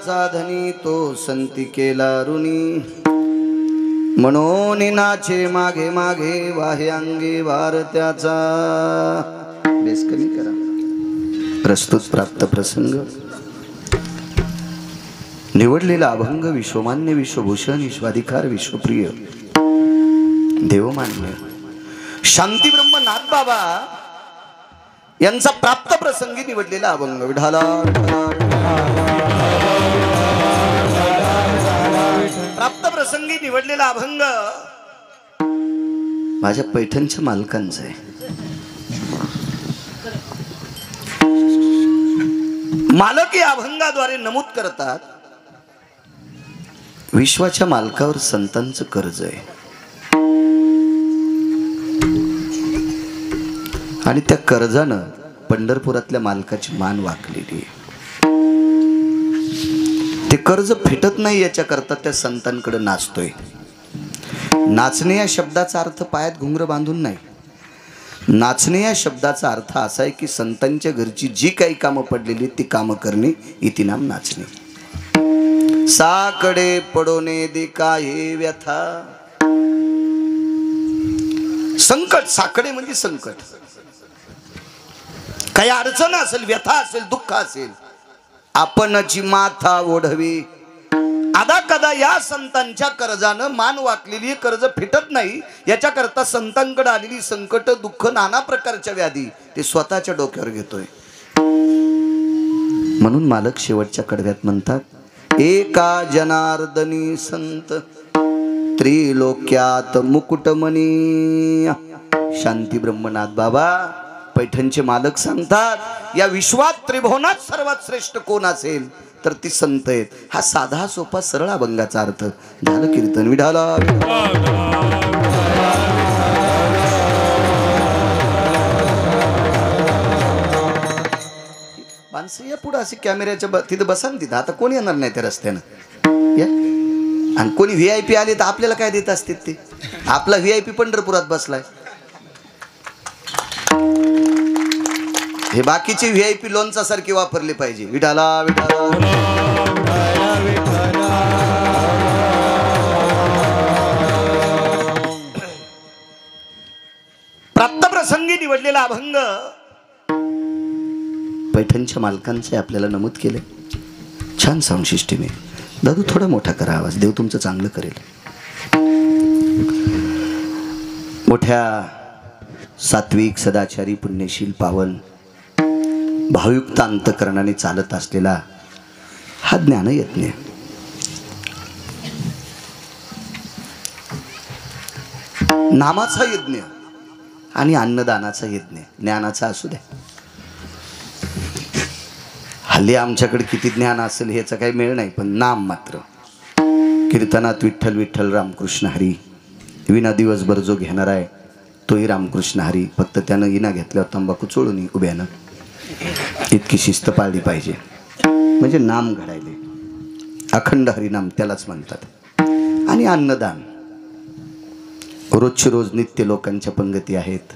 गुणाचा धनी तो संती केला ऋणी म्हणून नाचे मागे मागे वाहे अंगी वार त्याचा बेस कमी करा प्रस्तुत प्राप्त प्रसंग निवडलेला अभंग विश्वमान्य विश्वभूषण विश्वाधिकार विश्वप्रिय देवमान्य शांती ब्रह्म नाथबाबा यांचा प्राप्त प्रसंगी निवडलेला अभंग विठाला प्राप्त प्रसंगी निवडलेला अभंग माझ्या पैठणच्या मालकांचा आहे। मालक या अभंगाद्वारे नमूद करतात विश्वाच्या मालकावर संतांचं कर्ज आहे आणि त्या कर्जानं पंढरपुरातल्या मालकाची मान वाकलेली आहे। ते कर्ज फिटत नाही याच्याकरता त्या संतांकडे नाचतोय। नाचणे या शब्दाचा अर्थ पायात घुंगर बांधून नाही, नाचणे या शब्दाचा अर्थ असा आहे की संतांच्या घरची जी काही कामं पडलेली ती कामं करणे इति नाम नाचणे। साकडे पडोने देखा हे व्यथा संकट, साकडे म्हणजे संकट, काही अडचण असेल, व्यथा असेल, दुःख असेल, आपणची माथा ओढवी। आदा कदा या संतांच्या कर्जानं मान वाकलेली, कर्ज फिटत नाही याच्याकरता संतांकडे आलेली संकट दुःख नाना प्रकारच्या व्याधी ते स्वतःच्या डोक्यावर घेतोय। म्हणून मालक शेवटच्या कडव्यात म्हणतात एका जनार्दनी संत त्रिलोक्यात मुकुटमणी। शांती ब्रह्मनाथ बाबा पैठणचे मालक सांगतात या विश्वात त्रिभुवनात सर्वात श्रेष्ठ कोण असेल तर ती संत आहेत। हा साधा सोपा सरळ अभंगाचा अर्थ झालं कीर्तन विठाला। माणसं या पुढे असे कॅमेऱ्याच्या तिथं बसा ना, तिथं आता कोणी येणार नाही त्या रस्त्यानं या, आणि कोणी VIP आले तर आपल्याला काय देत असतील ते। आपला VIP पंढरपुरात बसलाय, हे बाकीचे VIP लोणचा सारखे वापरले पाहिजे विठाला विठाला। प्राप्त प्रसंगी निवडलेला अभंग पैठणच्या मालकांचे आपल्याला नमूद केले। छान साऊंड सिस्टीम आहे। दादू थोडा मोठा करा आवाज, देव तुमचं चांगलं करेल। मोठ्या सात्विक सदाचारी पुण्यशील पावन भावयुक्त अंतकरणाने चालत असलेला हा ज्ञानयज्ञ, नामाचा यज्ञ आणि अन्नदानाचा यज्ञ, ज्ञानाचा असू द्या। हल्ली आमच्याकडे किती ज्ञान असेल ह्याचा काही मेळ नाही, पण नाम मात्र कीर्तनात विठ्ठल विठ्ठल रामकृष्ण हरी विना दिवसभर जो घेणार आहे तोही रामकृष्ण हरी, फक्त त्यानं विना घेतल्यावर तंबाखू चोळून उभ्यानं, इतकी शिस्त पाळली पाहिजे म्हणजे नाम घडायले। अखंड हरिनाम त्यालाच म्हणतात। आणि अन्नदान रोजची रोज नित्य लोकांच्या पंगती आहेत,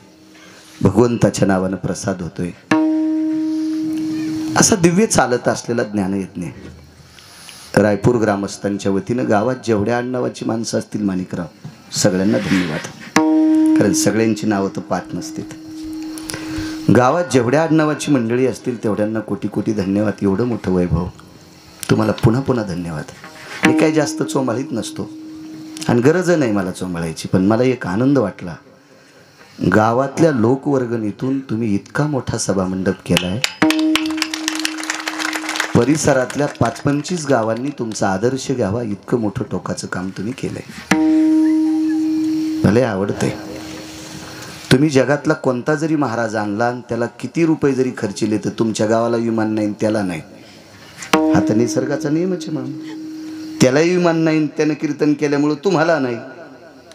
भगवंताच्या नावानं प्रसाद होतोय, असा दिव्य चालत असलेला ज्ञानयज्ञ। रायपूर ग्रामस्थांच्या वतीनं गावात जेवढ्या आडनावाची माणसं असतील माणिकराव सगळ्यांना धन्यवाद, कारण सगळ्यांची नावं तर पाठ नसतील। गावात जेवढ्या आडनावाची मंडळी असतील तेवढ्यांना कोटी कोटी धन्यवाद। एवढं मोठं वैभव तुम्हाला पुन्हा पुन्हा धन्यवाद। मी काही जास्त चोमाळीत नसतो आणि गरज नाही मला चोमाळायची, पण मला एक आनंद वाटला गावातल्या लोकवर्गणीतून तुम्ही इतका मोठा सभामंडप केलाय। परिसरातल्या 25 गावांनी तुमचा आदर्श घ्यावा इतकं मोठं टोकाचं काम तुम्ही केलंय। मला आवडतंय। तुम्ही जगातला कोणता जरी महाराज आणला आणि त्याला किती रुपये जरी खर्चिले तर तुमच्या गावाला विमान नाही त्याला नाही, हा तर निसर्गाचा नियमच आहे। मग त्यालाही विमान नाही, त्यानं कीर्तन केल्यामुळे तुम्हाला नाही।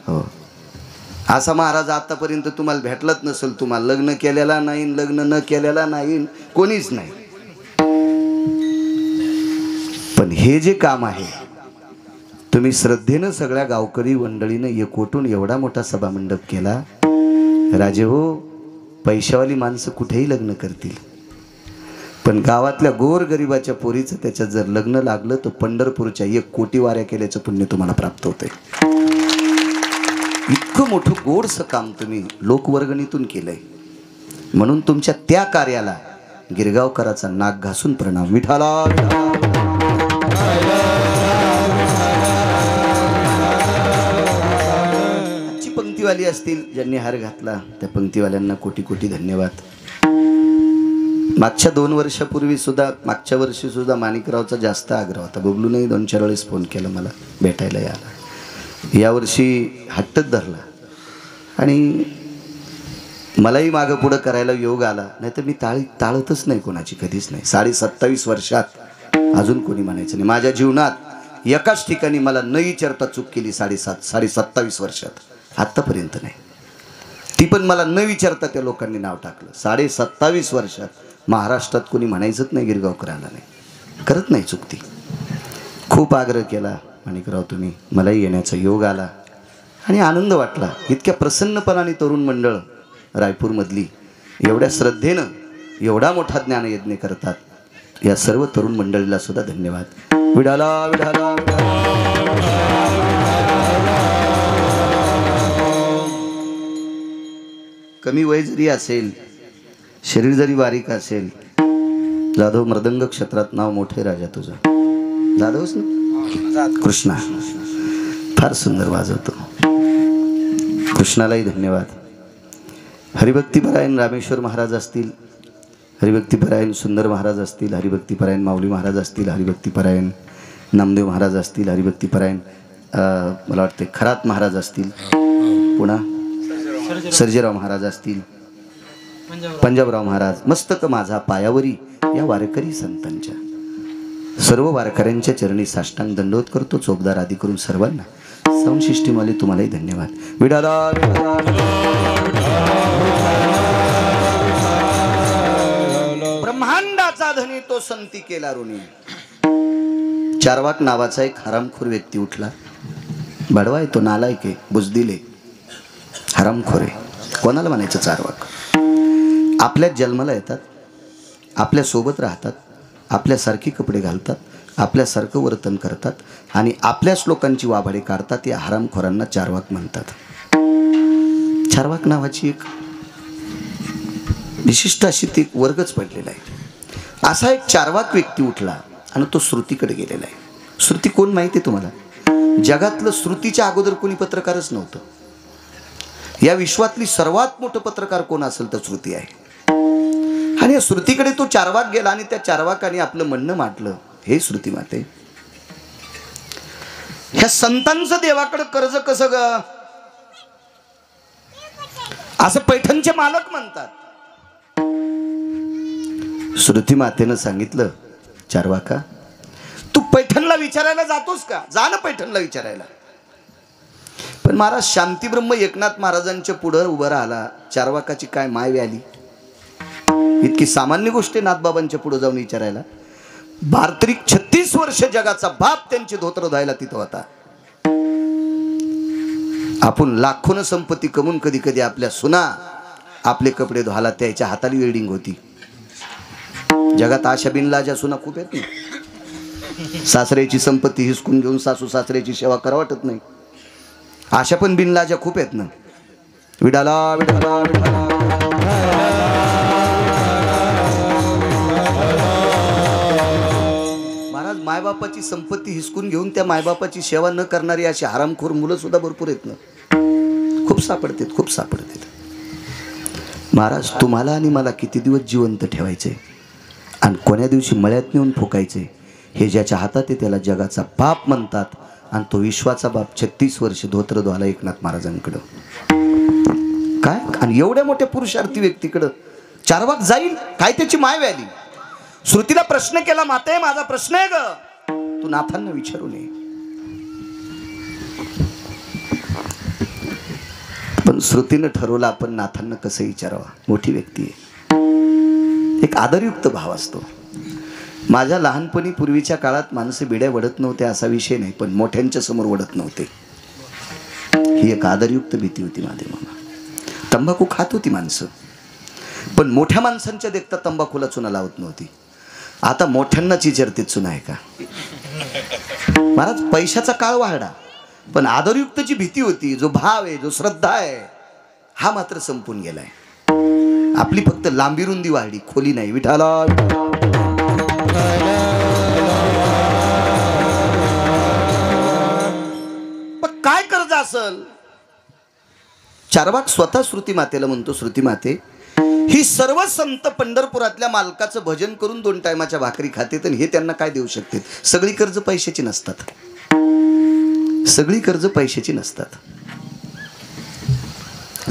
हो, असा महाराज आतापर्यंत तुम्हाला भेटलाच नसेल। तुम्हाला लग्न केलेला नाही, लग्न न केलेला नाही, कोणीच नाही। पण हे जे काम आहे तुम्ही श्रद्धेनं सगळ्या गावकरी मंडळीनं एकवटून एवढा मोठा सभामंडप केला। राजे हो, पैशावाली माणसं कुठेही लग्न करतील, पण गावातल्या गोरगरिबाच्या पोरीचं त्याच्यात जर लग्न लागलं तर पंढरपूरच्या 1 कोटी वाऱ्या केल्याचं पुण्य तुम्हाला प्राप्त होतंय. इतकं मोठं गोडसं काम तुम्ही लोकवर्गणीतून केलंय. म्हणून तुमच्या त्या कार्याला गिरगावकराचा नाक घासून प्रणाम. विठाला आजची पंक्तीवाली असतील ज्यांनी हार घातला त्या पंक्तीवाल्यांना कोटी कोटी धन्यवाद. मागच्या 2 वर्षापूर्वी सुद्धा मागच्या वर्षी सुद्धा माणिकरावचा जास्त आग्रह होता. बबलूनही 2-4 वेळेस फोन केला मला भेटायला यायला. यावर्षी हट्टच धरला आणि मलाही मागं पुढं करायला योग आला. नाही तर मी टाळतच नाही कोणाची, कधीच नाही. 27.5 वर्षात अजून कोणी म्हणायचं नाही. माझ्या जीवनात एकाच ठिकाणी मला न विचारता चूक केली 27 वर्षात, आत्तापर्यंत नाही. ती पण मला न विचारता त्या लोकांनी नाव टाकलं. 27 वर्षात महाराष्ट्रात कोणी म्हणायचंच नाही गिरगावकरांना नाही, करत नाही चूक ती. खूप आग्रह केला माणिकराव तुम्ही, मलाही येण्याचा योग आला आणि आनंद वाटला. इतक्या प्रसन्नपणाने तरुण मंडळ रायपूरमधली एवढ्या श्रद्धेनं एवढा मोठा ज्ञानयज्ञ करतात. या सर्व तरुण मंडळीला सुद्धा धन्यवाद. विडाला विडाला कमी वय जरी असेल, शरीर जरी बारीक असेल, जाधव मृदंग क्षेत्रात नाव मोठे राजा तुझं. जाधवच ना कृष्णा फार सुंदर वाजवतो. कृष्णालाही धन्यवाद. हरिभक्तीपरायण रामेश्वर महाराज असतील, हरिभक्तीपरायण सुंदर महाराज असतील, हरिभक्तीपरायण माऊली महाराज असतील, हरिभक्तीपरायण नामदेव महाराज असतील, हरिभक्तीपरायण मला वाटते खरात महाराज असतील, पुन्हा सर्जेराव महाराज असतील, पंजाबराव महाराज. मस्तक माझा पायावरी या वारकरी संतांच्या सर्व वारकऱ्यांच्या चरणी साष्टांग दंडवत करतो. चोपदार आदी करून सर्वांना साऊंड सिस्टीमवाले तुम्हालाही धन्यवाद. विडाला ब्रह्मांडाचा धनी तो संती केला ऋणी. चारवाक नावाचा एक हरामखोर व्यक्ती उठला. बडवा आहे तो, नालायक आहे, बुजदिले, हरामखोर आहे. कोणाला म्हणायचं चारवाक? आपल्याच जन्माला येतात, आपल्या सोबत राहतात, आपल्यासारखी कपडे घालतात, आपल्यासारखं वर्तन करतात आणि आपल्याच लोकांची वाभाडे काढतात. या हरामखोरांना चारवाक म्हणतात. चारवाक नावाची एक विशिष्ट अशी ती वर्गच पडलेला आहे. असा एक चारवाक व्यक्ती उठला आणि तो श्रुतीकडे गेलेला आहे. श्रुती कोण माहिती आहे तुम्हाला? जगातलं श्रुतीच्या अगोदर कोणी पत्रकारच नव्हतं. या विश्वातली सर्वात मोठं पत्रकार कोण असेल तर श्रुती आहे. आणि या श्रुतीकडे तो चारवाक गेला आणि त्या चारवाकाने आपलं म्हणणं मांडलं. हे श्रुती माते, ह्या संतांचं देवाकडे कर्ज कसं ग, असं पैठणचे मालक म्हणतात. श्रुती मातेनं सांगितलं, चारवाका तू पैठणला विचारायला जातोस का? जा ना पैठणला विचारायला. पण महाराज शांतीब्रह्म एकनाथ महाराजांच्या पुढे उभं राहिला. चारवाकाची काय माय व्याली? इतकी सामान्य गोष्ट आहे नाथबाबांच्या पुढे जाऊन विचारायला. भारतरी 36 वर्ष जगाचा बाप त्यांचे धोत्र धुवायला तिथं होता. आपण लाखोनं संपत्ती कमवून कधी कधी आपल्या सुना आपले कपडे धुवायला त्याच्या हाताली वेल्डिंग होती. जगात आशा बिनलाजा सुना खूप आहेत ना. सासऱ्याची संपत्ती हिसकून घेऊन सासू सासऱ्याची सेवा करा वाटत नाही. आशा पण बिनलाजा खूप आहेत ना. विडाला विडाला विडाला महाराज, मायबापाची संपत्ती हिसकून घेऊन त्या मायबापाची सेवा न करणारी अशी हरामखोर मुलं सुद्धा भरपूर आहेत ना. खूप सापडतात, खूप सापडतात. महाराज, तुम्हाला आणि मला किती दिवस जिवंत ठेवायचे आणि कोण्या दिवशी मळ्यात नेऊन फुकायचे हे ज्याच्या हातात आहे त्याला जगाचा बाप म्हणतात. आणि तो विश्वाचा बाप 36 वर्ष धोत्र धुवायला एकनाथ महाराजांकडं काय. आणि एवढ्या मोठ्या पुरुषार्थी व्यक्तीकडं चारवाक जाईल काय? त्याची माय व्याली. श्रुतीला प्रश्न केला, माते माझा प्रश्न आहे ग, तू नाथांना विचारू नये. पण श्रुतीनं ठरवलं आपण नाथांना कसं विचारावा. मोठी व्यक्ती आहे, एक आदरयुक्त भाव असतो. माझ्या लहानपणी पूर्वीच्या काळात माणसे बिड्या वडत नव्हते असा विषय नाही, पण मोठ्यांच्या समोर वडत नव्हते. ही एक आदरयुक्त भीती होती माझ्या मनात. तंबाखू खात होती माणसं, पण मोठ्या माणसांच्या देखता तंबाखूला चुना लावत नव्हती. आता मोठ्यांनाच विचारते चुना आहे का? महाराज पैशाचा काळ वाढला, पण आदरयुक्तची भीती होती, जो भाव आहे, जो श्रद्धा आहे, हा मात्र संपून गेलाय. आपली फक्त लांबी रुंदी वाढली, खोली नाही. विठाला पण काय कर्ज असल? चारवाक स्वतः श्रुती मातेला म्हणतो, श्रुती माते, ही सर्व संत पंढरपुरातल्या मालकाचं भजन करून 2 टायमाच्या भाकरी खातेत, आणि हे त्यांना काय देऊ शकते? सगळी कर्ज पैशाची नसतात, सगळी कर्ज पैशाची नसतात.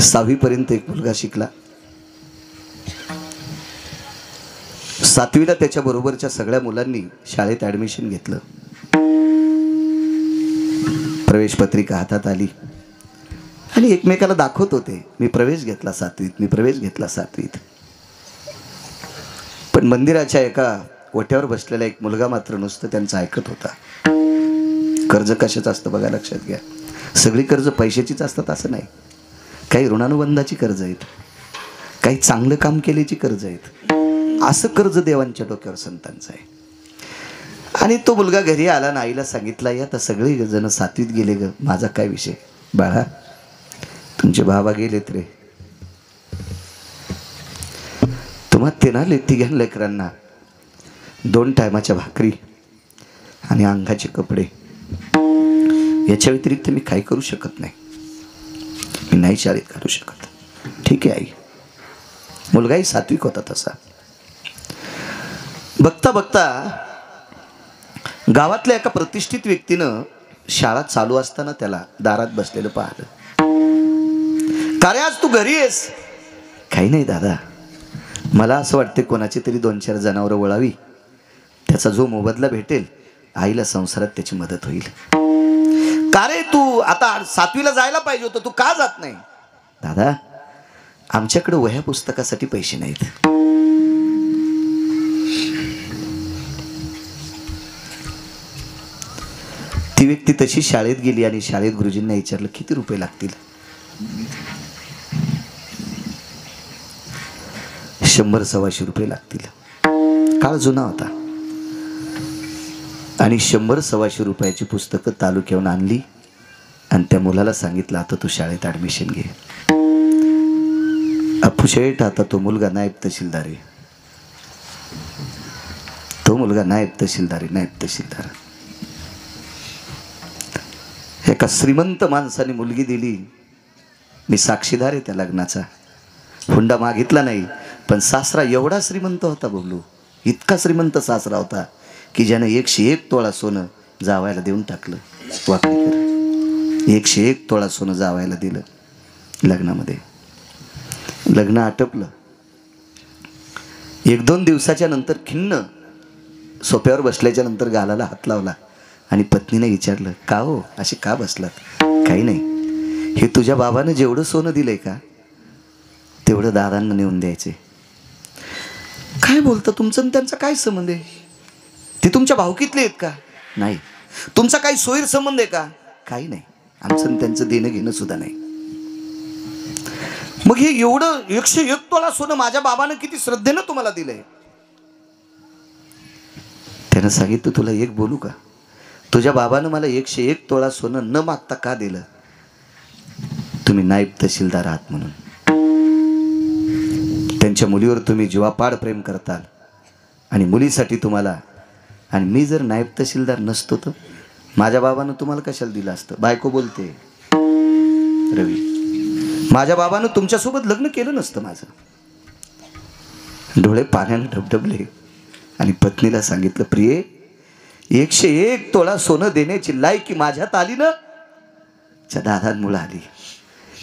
6वी पर्यंत एक मुलगा शिकला. 7वीला त्याच्या बरोबरच्या सगळ्या मुलांनी शाळेत ऍडमिशन घेतलं. प्रवेश पत्रिका हातात आली आणि एकमेकाला दाखवत होते, मी प्रवेश घेतला 7वीत, मी प्रवेश घेतला 7वीत. पण मंदिराच्या एका ओट्यावर बसलेला एक मुलगा मात्र नुसतं त्यांचं ऐकत होता. कर्ज कशाचं असतं बघा, लक्षात घ्या. सगळी कर्ज पैशाचीच असतात असं नाही. काही ऋणानुबंधाची कर्ज आहेत, काही चांगलं काम केल्याची कर्ज आहेत. असं कर्ज देवांच्या डोक्यावर संतांचं आहे. आणि तो मुलगा घरी आला ना, आईला सांगितला, या तर सगळे जण 7वीत गेले ग, माझा काय विषय? बाळा, तुमचे बाबा गेलेत रे. तुम्हा तेना तिघ्या लेकरांना 2 टायमाच्या भाकरी आणि अंगाचे कपडे, याच्या व्यतिरिक्त मी काही करू शकत नाही. मी नाही शाळेत घालू शकत. ठीक आहे आई. मुलगाही 7वीत होता तसा. बघता बघता गावातल्या एका प्रतिष्ठित व्यक्तीनं शाळा चालू असताना त्याला दारात बसलेलं पाहिलं. का रे, आज तू घरी आहेस? काही नाही दादा, मला असं वाटते कोणाची तरी 2-4 जनावरं वळावी, त्याचा जो मोबदला भेटेल, आईला संसारात त्याची मदत होईल. का रे, तू आता 7वीला जायला पाहिजे होतं, तू का जात नाही? दादा, आमच्याकडे वह्या पुस्तकासाठी पैसे नाहीत. ती व्यक्ती तशी शाळेत गेली आणि शाळेत गुरुजींना विचारलं, किती रुपये लागतील? 100-125 रुपये लागतील. काळ जुना होता. आणि 100-125 रुपयाची पुस्तकं तालुक्याहून आणली आणि त्या मुलाला सांगितलं, आता तू शाळेत ऍडमिशन घे. अप्पूशेठ, आता तो मुलगा नायब तहसीलदार आहे. तो मुलगा नायब तहसीलदार आहे, नायब तहसीलदार. एका श्रीमंत माणसाने मुलगी दिली. मी साक्षीदार आहे त्या लग्नाचा. हुंडा मागितला नाही, पण सासरा एवढा श्रीमंत होता बबलू, इतका श्रीमंत सासरा होता की ज्याने 101 तोळा सोनं जावायला देऊन टाकलं. वाकडीकर 101 तोळा सोनं जावायला दिलं. लग्नामध्ये लग्न आटपलं. 1-2 दिवसाच्या नंतर खिन्न सोप्यावर बसल्याच्या नंतर गालाला हात लावला आणि पत्नीने विचारलं, का हो असे का बसलात? काही नाही, हे तुझ्या बाबानं जेवढं सोनं दिलंय का तेवढं दादांना नेऊन द्यायचे. काय बोलतं? तुमचं आणि त्यांचा काय संबंध आहे? ते तुमच्या भावकीतले आहेत का? नाही. तुमचा काही सोयीर संबंध आहे का? काही नाही. आमचं आणि त्यांचं देणं घेणं सुद्धा नाही. मग हे एवढं 101 तोळा सोनं माझ्या बाबानं किती श्रद्धेनं तुम्हाला दिलंय. त्यानं सांगितलं, तुला एक बोलू का? तुझ्या बाबानं मला 101 तोळा सोनं न मागता का दिलं? तुम्ही नायब तहसीलदार आहात म्हणून. त्यांच्या मुलीवर तुम्ही जीवापाड प्रेम करताल आणि मुलीसाठी तुम्हाला, आणि मी जर नायब तहसीलदार नसतो तर माझ्या बाबानं तुम्हाला कशाला दिलं असतं? बायको बोलते, रवी, माझ्या बाबानं तुमच्यासोबत लग्न केलं नसतं माझं. डोळे पाण्याने ढबढबले आणि पत्नीला सांगितलं, प्रिये, 101 तोळा सोनं देण्याची लायकी माझ्यात आली ना, च्या दादांमुळे आली.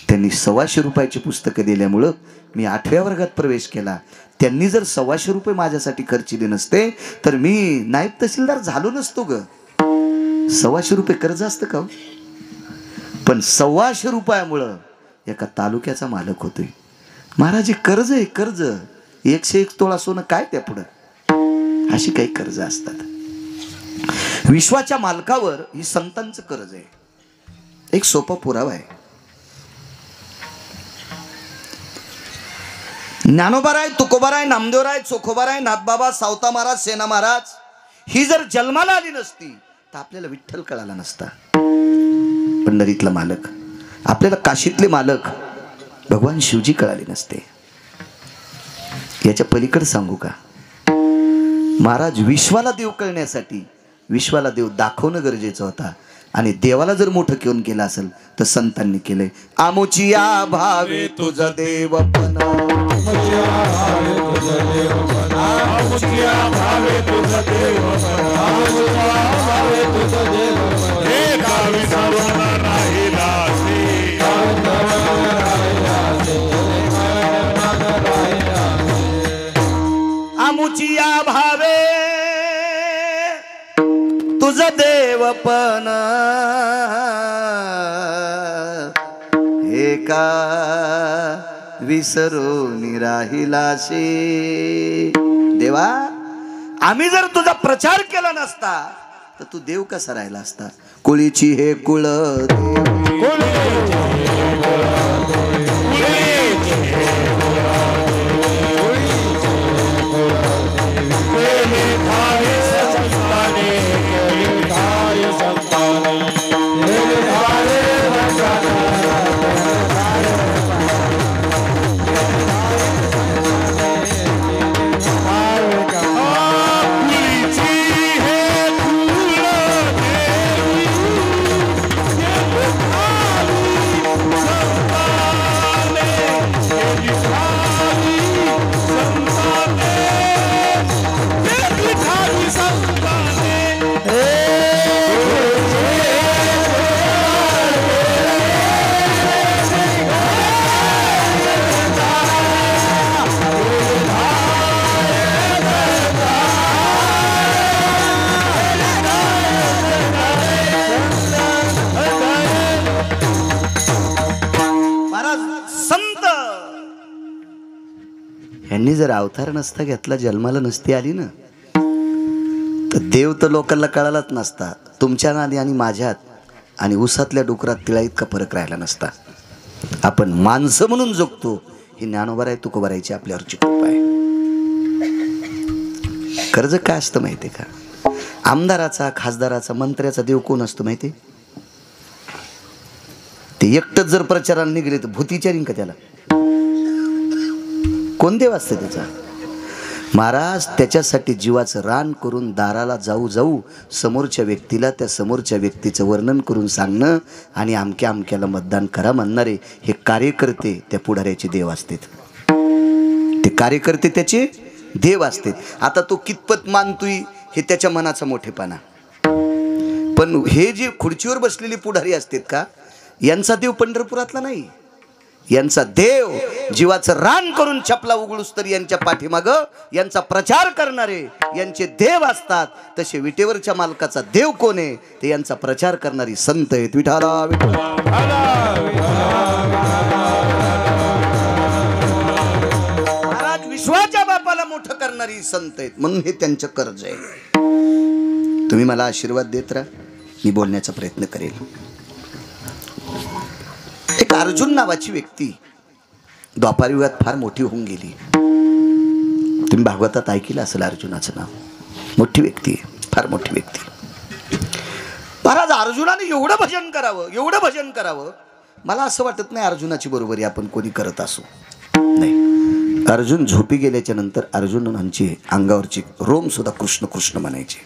त्यांनी 125 रुपयाची पुस्तकं दिल्यामुळं मी 8व्या वर्गात प्रवेश केला. त्यांनी जर 125 रुपये माझ्यासाठी खर्चिले नसते तर मी नायब तहसीलदार झालो नसतो ग. 125 रुपये कर्ज असतं का? पण 125 रुपयामुळं एका तालुक्याचा मालक होतोय. महाराज, कर्ज आहे कर्ज. 101 तोळा सोनं काय त्या पुढं? अशी काही कर्ज असतात. विश्वाच्या मालकावर ही संतांचं कर्ज आहे. एक सोपा पुरावा आहे. ज्ञानोबाराय, तुकोबाराय, नामदेवराय, चोखोबाराय, नाथबाबा, सावता महाराज, सेना महाराज ही जर जन्माला आली नसती तर आपल्याला विठ्ठल कळाला नसता. पंढरीतला मालक, आपल्याला काशीतले मालक भगवान शिवजी कळाले नसते. याच्या पलीकडे सांगू का, महाराज विश्वाला देव कळण्यासाठी विश्वाला देव दाखवणं गरजेचं होता. आणि देवाला जर मोठं घेऊन केलं असेल तर संतांनी केलंय. आमुची या भावे तुझ देवपण, आमुची या भावे तुझ देवपण, एका विसरून राहिलाशी. देवा, आम्ही जर तुझा प्रचार केला नसता तर तू देव कसा राहिला असता. कुळीची हे कुळ यांनी जर अवतार नसता घेतला, जन्माला नसती आली ना, तर देव तर लोकांना कळालाच नसता. तुमच्या नादी आणि माझ्यात आणि उसातल्या डुकरात तिळा इतका फरक राहिला नसता. आपण माणसं म्हणून जगतो ही ज्ञानोबाराय, तुकोबारायची आपल्यावरची कृपा आहे. कर्ज काय असतं माहिती आहे का? आमदाराचा, खासदाराचा, मंत्र्याचा देव कोण असतो माहिती? ते एकटंच जर प्रचाराला निघले तर भूतीचारीन का त्याला? कोण देव असते त्याचा? महाराज त्याच्यासाठी जीवाचं रान करून दाराला जाऊ जाऊ समोरच्या व्यक्तीला त्या समोरच्या व्यक्तीचं वर्णन करून सांगणं आणि अमक्या अमक्याला मतदान करा म्हणणारे हे कार्यकर्ते त्या पुढाऱ्याचे देव असतात. ते कार्यकर्ते त्याचे देव असतात. आता तो कितपत मानतोय हे त्याच्या मनाचा मोठेपणा. पण हे जे खुर्चीवर बसलेली पुढारी असतात का, यांचा देव पंढरपुरातला नाही. यांचा देव जीवाचं रान करून चपला उघडूस तर यांच्या पाठीमाग यांचा प्रचार करणारे यांचे देव असतात. तसे विटेवरच्या मालकाचा देव कोण आहे? ते यांचा प्रचार करणारी संत आहेत. विठाला महाराज विश्वाच्या बापाला मोठं करणारी संत आहेत म्हणून हे त्यांचं कर्ज आहे. तुम्ही मला आशीर्वाद देत राहा, मी बोलण्याचा प्रयत्न करेल. एक अर्जुन नावाची व्यक्ती द्वापार युगात फार मोठी होऊन गेली. तुम्ही भागवतात ऐकलं असेल अर्जुनाचं नाव. मोठी व्यक्ती आहे, फार मोठी व्यक्ती. महाराज अर्जुनाने एवढं भजन करावं, एवढं भजन करावं, मला असं वाटत नाही अर्जुनाची बरोबरी आपण कोणी करत असो. नाही, अर्जुन झोपी गेल्याच्या नंतर अर्जुनांची अंगावरची रोम सुद्धा कृष्ण कृष्ण म्हणायचे.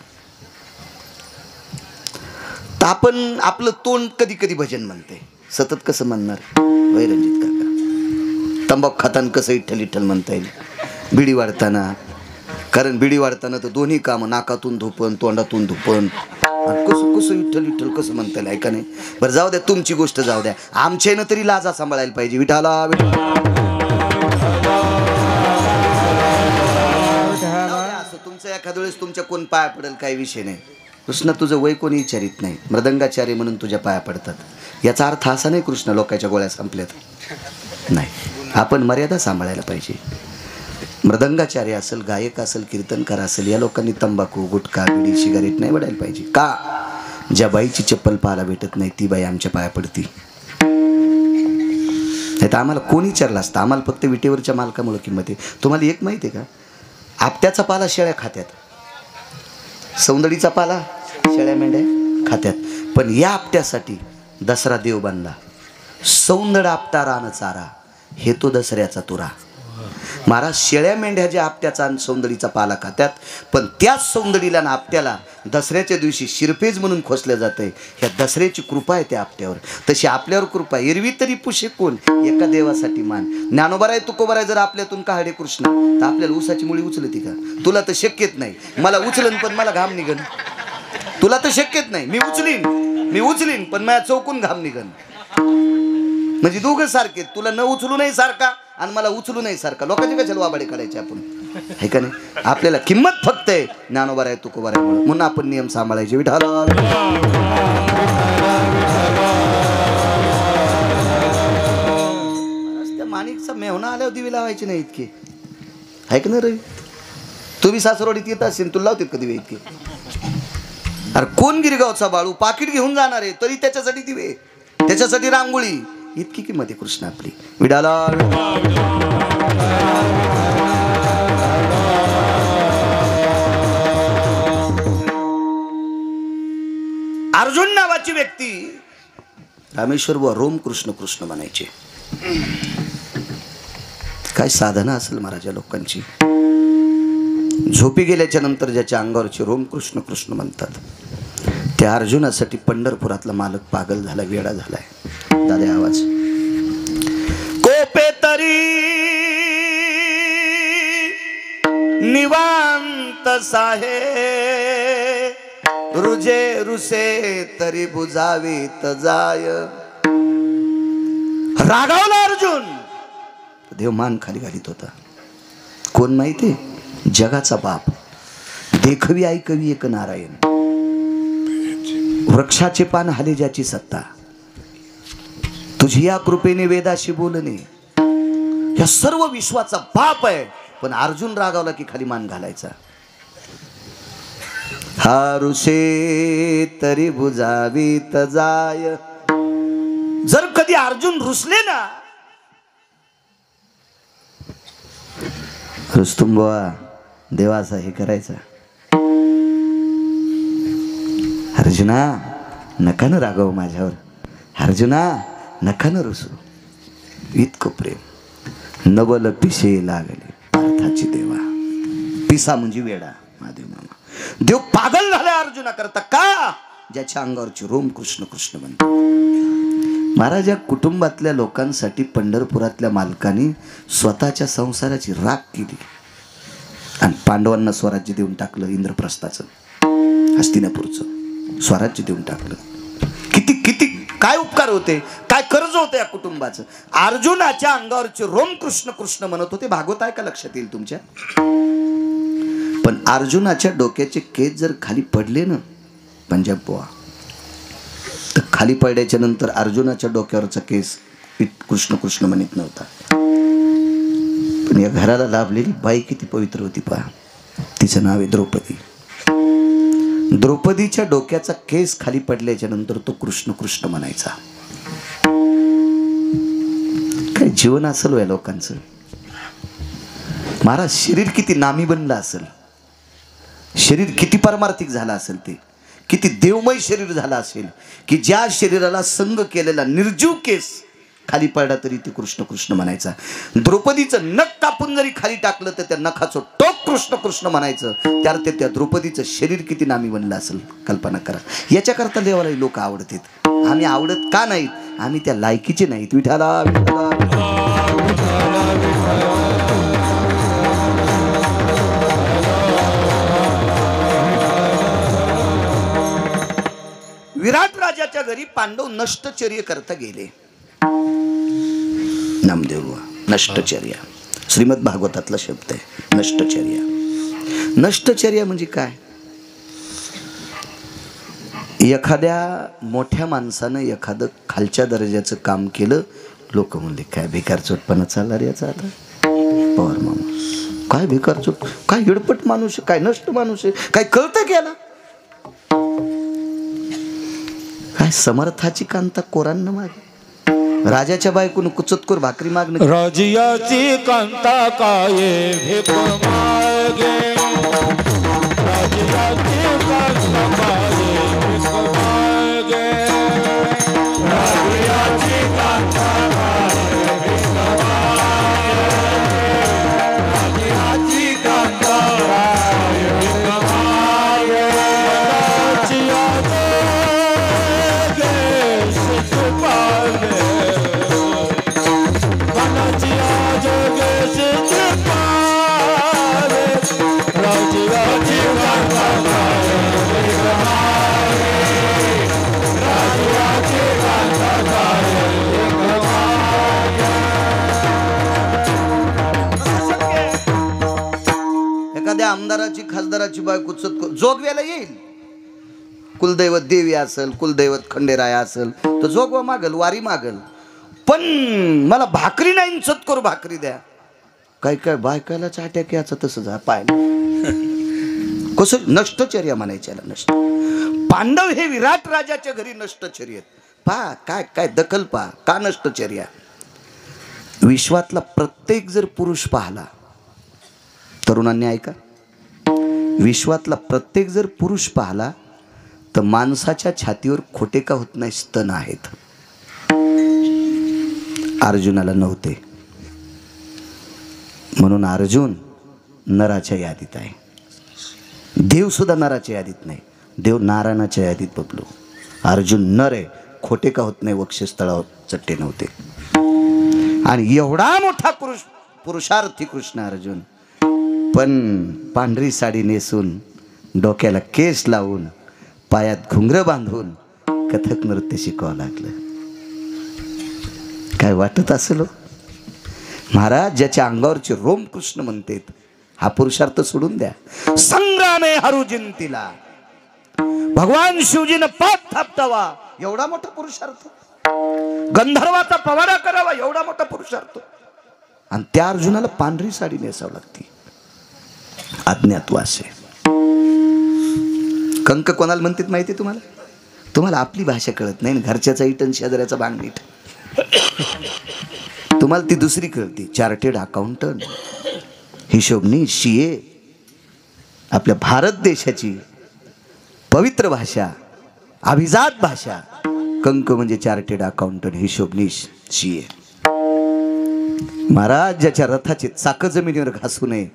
तर आपण आपलं तोंड कधी कधी भजन म्हणते, सतत कसं म्हणणार? वय रणजित काका, तंबाखू खाताना कसं इठ्ठल इठ्ठल म्हणता येईल? बिडी वाढताना, कारण बिडी वाढताना तर दोन्ही कामं, नाकातून धुपण तोंडातून धुपण, कसं कसं इठ्ठल इठ्ठल कसं म्हणता येईल? ऐका नाही. बरं जाऊ द्या, तुमची गोष्ट जाऊ द्या, आमच्यानं तरी लाजा सांभाळायला पाहिजे. विठाला असं तुमचं एखाद्या वेळेस तुमच्या कोण पाया पडेल काही विषय नाही. कृष्ण तुझं वय कोणी विचारित नाही, मृदंगाचार्य म्हणून तुझ्या पाया पडतात. याचा अर्थ असा नाही कृष्ण लोकांच्या गोळ्या संपल्यात नाही. आपण मर्यादा सांभाळायला पाहिजे. मृदंगाचार्य असेल, गायक असेल, कीर्तनकार असेल, या लोकांनी तंबाखू, गुटखा, बिडी, सिगारेट नाही वडायला पाहिजे. का? ज्या बाईची चप्पल पाहायला भेटत नाही ती बाई आमच्या पाया पडती. नाही तर आम्हाला कोण विचारलं असतं, आम्हाला फक्त विटेवरच्या मालकामुळे किंमत आहे. तुम्हाला एक माहिती आहे का, आपट्याचा पाला शेळ्या खात्यात, सौंदडीचा पाला शेळ्या मेंढ्या खात्यात, पण या आपट्यासाठी दसरा देव बांधला. सौंदड आपटा रान चारा, हे तो दसऱ्याचा तुरा. महाराज शेळ्या मेंढ्या ज्या आपट्याचा आणि सौंदडीचा पाला खात्यात, पण त्याच सौंदडीला आणि आपट्याला दसऱ्याच्या दिवशी शिरपेज म्हणून खोसलं जातंय. ह्या दसऱ्याची कृपा आहे त्या आपट्यावर, तशी आपल्यावर कृपा. एरवी तरी पुशे कोण, एका देवासाठी मान. ज्ञानोबा आहे तुकोबा आहे जर आपल्यातून काढे कृष्ण, तर आपल्याला ऊसाची मुळी उचलती का? तुला तर शक्यच नाही. मला उचलन पण मला घाम निघन. तुला तर शक्यच नाही. मी उचलीन पण माझ्या चौकून घाम निघन. म्हणजे दोघं सारखे, तुला न उचलू नाही सारखा आणि मला उचलू नाही सारखा. लोकांचे कशाला वाबाडे काढायचे आपण, आहे का नाही? आपल्याला किंमत फक्त आहे ज्ञानोबा आहे तुकोबा आहे म्हणून आपण नियम सांभाळायचे. विठाला त्या माणिकचा मेहना आल्यावर दिवे लावायचे नाही इतके, आहे का नाही रवी? तू बी सासरवाडीत येत असेल, तुला लावतात का दिवे इतके? अरे कोण गिरगावचा बाळू पाकिट घेऊन जाणार आहे तरी त्याच्यासाठी दिवे, त्याच्यासाठी रांगोळी. इतकी किंमत आहे कृष्ण आपली. विडाला अर्जुन नावाची व्यक्ती रामेश्वर व रोम कृष्ण कृष्ण म्हणायचे. काय साधना असेल महाराजा लोकांची. झोपी गेल्याच्या नंतर ज्याच्या अंगावरचे रोम कृष्ण कृष्ण म्हणतात, त्या अर्जुनासाठी पंढरपुरातला मालक पागल झाला, वेडा झालाय. दादा आवाज कोपे तरी निवांत साहे, रुजे रुसे तरी बुजावीत जाय. रागावला अर्जुन, देव मान खाली घालीत होता. कोण माहिती? जगाचा बाप, देखवी ऐकवी एक नारायण, वृक्षाचे पान हाले ज्याची सत्ता, तुझी या कृपेने वेदाशी बोलणे, या सर्व विश्वाचा बाप आहे. पण अर्जुन रागावला की खाली मान घालायचा. हारुषे तरी बुजावीत जाय. जर कधी अर्जुन रुसले ना, रुस्तुम बुवा देवाचा हे करायचा, अर्जुना नका न रागाव माझ्यावर, अर्जुना नका न रुसू. इतकं प्रेम. नवल पिशे लागले अर्थाची देवा. पिसा म्हणजे वेडा. महादेव मामा देव पागल झाला अर्जुना करता. का? ज्याच्या अंगावरची रोम कृष्ण कृष्ण म्हणतो. महाराज या कुटुंबातल्या लोकांसाठी पंढरपुरातल्या मालकाने स्वतःच्या संसाराची राख केली आणि पांडवांना स्वराज्य देऊन टाकलं. इंद्रप्रस्थाचं, हस्तिनापूरचं स्वराज्य देऊन टाकलं. किती किती काय उपकार होते, काय कर्ज होते या कुटुंबाचं. अर्जुनाच्या अंगावरचे रोम कृष्ण कृष्ण म्हणत होते. भागवत आहे का लक्षात येईल तुमच्या? पण अर्जुनाच्या डोक्याचे केस जर खाली पडले ना पंजाब बुवा, तर खाली पडल्याच्या नंतर अर्जुनाच्या डोक्यावरचा केस कृष्ण कृष्ण म्हणत नव्हता. पण या घराला लाभलेली बाई किती पवित्र होती पहा. तिचं नाव आहे द्रौपदी. द्रौपदीच्या डोक्याचा केस खाली पडल्याच्या नंतर तो कृष्ण कृष्ण म्हणायचा. काय जीवन असेल या लोकांचं. महाराज शरीर किती नामी बनलं असेल, शरीर किती परमार्थिक झालं असेल, ते किती देवमय शरीर झालं असेल की ज्या शरीराला संग केलेला निर्जीव केस खाली पडला तरी ते कृष्ण कृष्ण म्हणायचा. द्रौपदीचं नख कापून जरी खाली टाकलं तर त्या नखाचं टोक कृष्ण कृष्ण म्हणायचं. त्यात त्या द्रौपदीचं शरीर किती नामी बनलं असेल कल्पना करा. याच्याकरता देवाला लोक आवडतात. आम्ही आवडत का नाहीत? आम्ही त्या लायकीचे नाहीत. विठाला विराट राजाच्या घरी पांडव नष्टचर्य करता गेले. नामदेव नष्टचर्या श्रीमद भागवतातला शब्द आहे. नष्टचर्या. नष्टचर्या म्हणजे काय? एखाद्या मोठ्या माणसानं एखादं खालच्या दर्जाचं काम केलं, लोक म्हणले काय भिकार चोटपणा चालला रे याचा. आता पवार माणूस काय भिकार चोट, काय हिडपट माणूस, काय नष्ट माणूस आहे, काय कळतं की याला. काय समर्थाची कांता कोरांना मागे. राजाच्या बायकोनं कुचतकोर भाकरी मागणं. राजियाची कांता काय भीक मागे, राजियाची कांता काय भीक मागे, राजियाची कांता काय भीक मागे, राजियाची कांता काय भीक मागे, राजिया गे सुख पावे, एखाद्या आमदाराची खासदाराची बायको जोगव्याला येईल. कुलदैवत देवी असेल, कुलदैवत खंडेराया असेल तर जोगवा मागल, वारी मागल. पण मला भाकरी नाही सत्कोर भाकरी द्या. काय काय बायकाला चाट्याक याचं तसं जा पाहिलं. कसं नष्टचर्या म्हणायच्याला. नष्ट पांडव हे विराट राजाच्या घरी नष्टचर्येत. पहा काय काय दखल पहा. का नष्टचर्या. विश्वातला प्रत्येक जर पुरुष पाहला, तरुणांनी ऐका, विश्वातला प्रत्येक जर पुरुष पाहला तर माणसाच्या छातीवर खोटे का होत नाही, स्तन आहेत. अर्जुनाला नव्हते, म्हणून अर्जुन नराच्या यादीत आहे. देव सुद्धा नराच्या यादीत नाही, देव नारायणाच्या यादीत बबलो. अर्जुन नर आहे, खोटे का होत नाही, वक्षस्थळावर चट्टे नव्हते. आणि एवढा मोठा पुरुषार्थी कृष्ण अर्जुन, पण पांढरी साडी नेसून, डोक्याला केस लावून, पायात घुंगरं बांधून कथक नृत्य शिकावं लागलं. काय वाटत असेल महाराज. ज्याच्या अंगावरचे रोम कृष्ण म्हणतात, हा पुरुषार्थ सोडून द्या. संग्रामे हरुजिंतीला भगवान शिवजीनं पाठ थापटावा, एवढा मोठा पुरुषार्थ. गंधर्वाचा पवाडा करावा, एवढा मोठा पुरुषार्थ. आणि त्या अर्जुनाला पांढरी साडी नेसावं लागते. अज्ञातवास आहे. कंक कोणाला म्हणतात माहिती तुम्हाला? तुम्हाला आपली भाषा कळत नाही, घरच्याचा इटन शेजाऱ्याचा बांगडीट. तुम्हाला ती दुसरी कळते. चार्टेड अकाउंटंट, हिशोबनीस, सीए. आपल्या भारत देशाची पवित्र भाषा, अभिजात भाषा. कंक म्हणजे चार्टेड अकाउंटंट, हिशोबनीस, सीए. महाराज ज्याच्या रथाची चाक जमिनीवर घासू नये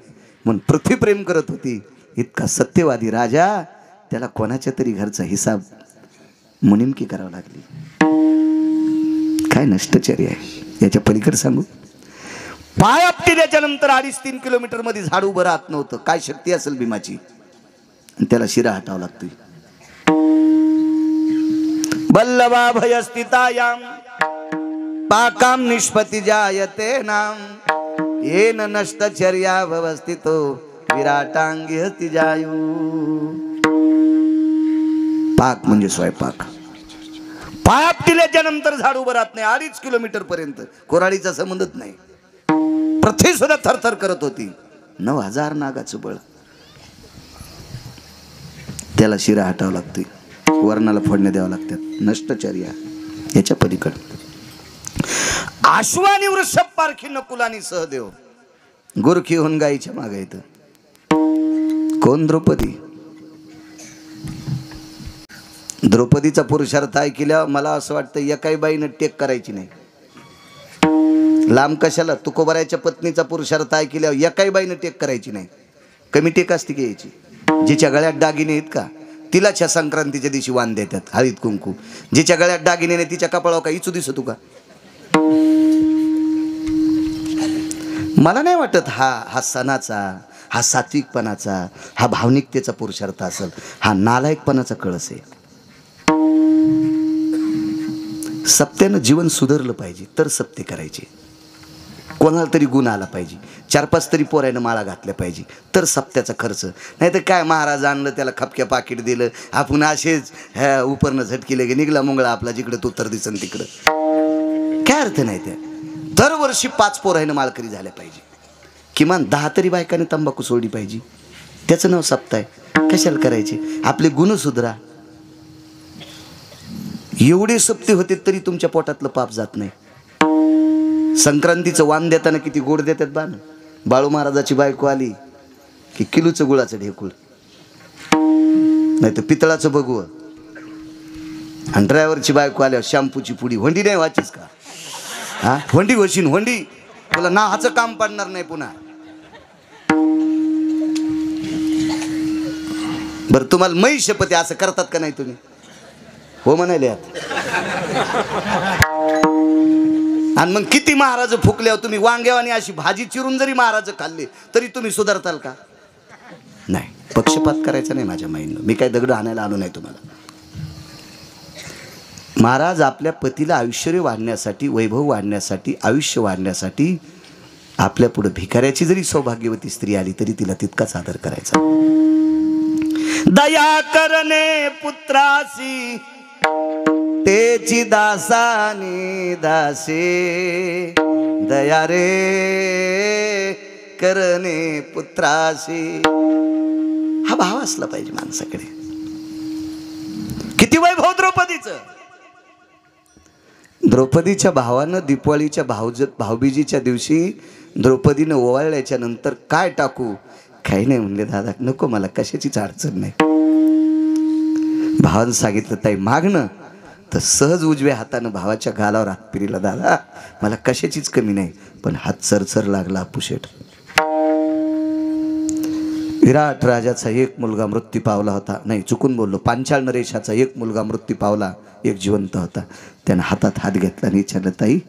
म्हणून पृथ्वी प्रेम करत होती, इतका सत्यवादी राजा, त्याला कोणाच्या तरी घरचा हिसाब मुनिमकी करावं लागली. काय नष्टचर्या आहे. याच्या पलीकडे सांगू. पाय आपटिल्याच्या नंतर 2.5-3 किलोमीटर मध्ये झाड उभं राहत नव्हतं. काय शक्ती असेल भीमाची. आणि त्याला शिरा हटावं लागतोय. बल्लभा भयस्थितायाम पाकाम निष्पत्ती जायते नाम येन नष्टचर्या व्यवस्थितो विराटांगी हती जायू. पाक म्हणजे स्वयंपाक. पाय आपटिल्याच्या नंतर झाड उभं राहत नाही 2.5 किलोमीटर पर्यंत. कोराडीचा संबंधच नाही. पृथ्वी सुद्धा थरथर करत होती. 9,000 नागाचं बळ. त्याला शिरा हटावं लागते, वर्णाला फोडण्या द्यावं लागतात. नष्टचर्या. याच्या पलीकडे आश्वानी वृषभ पारखी नकुलानी सहदेव गुरखी होऊन गाईच्या मागे येतं. कोण? द्रौपदी. द्रौपदीचा पुरुषार्थ ऐकल्यावर मला असं वाटतं एकाही बाईनं टेक करायची नाही. लांब कशाला. तुकोबारायच्या पत्नीचा पुरुषार्थ ऐकल्यावर एकाही बाईनं टेक करायची नाही. कमी टेक असते की यायची. जिच्या गळ्यात दागिने आहेत का तिलाच ह्या संक्रांतीच्या दिवशी वाण देतात, हळीत कुंकू. जिच्या गळ्यात दागिने नाही तिच्या कपाळावर का इचू दिसतो का? मला नाही वाटत हा सणाचा, हा सात्विकपणाचा, हा भावनिकतेचा पुरुषार्थ असेल. हा नालायकपणाचा कळस आहे. सप्त्यानं जीवन सुधारलं पाहिजे तर सप्ते करायचे. कोणाला तरी गुण आला पाहिजे. 4-5 तरी पोरायनं माळा घातल्या पाहिजे तर सप्त्याचा खर्च. नाही तर काय महाराज आणलं त्याला खपक्या पाकिट दिलं, आपण असेच उपरनं झटकीले गे निघला मुंगळा आपला जिकडं तो तर दिसन तिकडं. काय अर्थ नाही त्या. दरवर्षी 5 पोरायनं माळकरी झाल्या पाहिजे. किमान 10 तरी बायकाने तंबाखू सोडली पाहिजे. त्याचं नाव सप्ताह आहे. कशाला करायचे? आपले गुण सुधरा. एवढे सप्ते होते तरी तुमच्या पोटातलं पाप जात नाही. संक्रांतीचं वाण देताना किती गोड देतात बाण. बाळू महाराजाची बायको आली की किलोचं गुळाचं ढेकूळ, नाही तर पितळाचं बघू. आणि ड्रायव्हरची बायको आल्यावर शॅम्पूची पुडी. होंडी नाही वाचीस का? हा, होंडी होशीन होंडी, तुला नाहाचं काम पडणार नाही पुन्हा. बरं तुम्हाला मै शपथ असं करतात का नाही तुम्ही? हो म्हणाले. आणि मग किती महाराज फुकल्यावर तुम्ही वांग्यावानी अशी भाजी चिरून जरी महाराज खाल्ले तरी तुम्ही सुधारताल का? नाही, पक्षपात करायचा नाही माझ्या माईनं. मी काय दगड आणायला आलो नाही तुम्हाला. महाराज आपल्या पतीला आयुष्य वाढण्यासाठी, वैभव वाढण्यासाठी, आयुष्य वाढण्यासाठी आपल्या पुढे भिकाऱ्याची जरी सौभाग्यवती स्त्री आली तरी तिला तितकाच आदर करायचा. दया करणे पुत्रासी तेची दासानी दासे, दया रे करणे पुत्रासी. हा भाव असला पाहिजे माणसाकडे. किती वैभव द्रौपदीचं. द्रौपदीच्या भावानं दिवाळीच्या भाऊबीजीच्या दिवशी द्रौपदीनं ओवाळल्याच्या नंतर काय टाकू? काही नाही म्हणले दादा, नको मला कशाचीच अडचण नाही. भावानं सांगितलं ताई मागणं, तर सहज उजव्या हातानं भावाच्या गालावर हात फिरला. दादा मला कशाचीच कमी नाही, पण हात चरचर लागला अपुशेट. विराट राजाचा एक मुलगा मृत्यू पावला होता. नाही, चुकून बोललो. पांचाळ नरेशाचा एक मुलगा मृत्यू पावला, एक जिवंत होता. त्यानं हातात हात घेतला आणि विचारलं ताई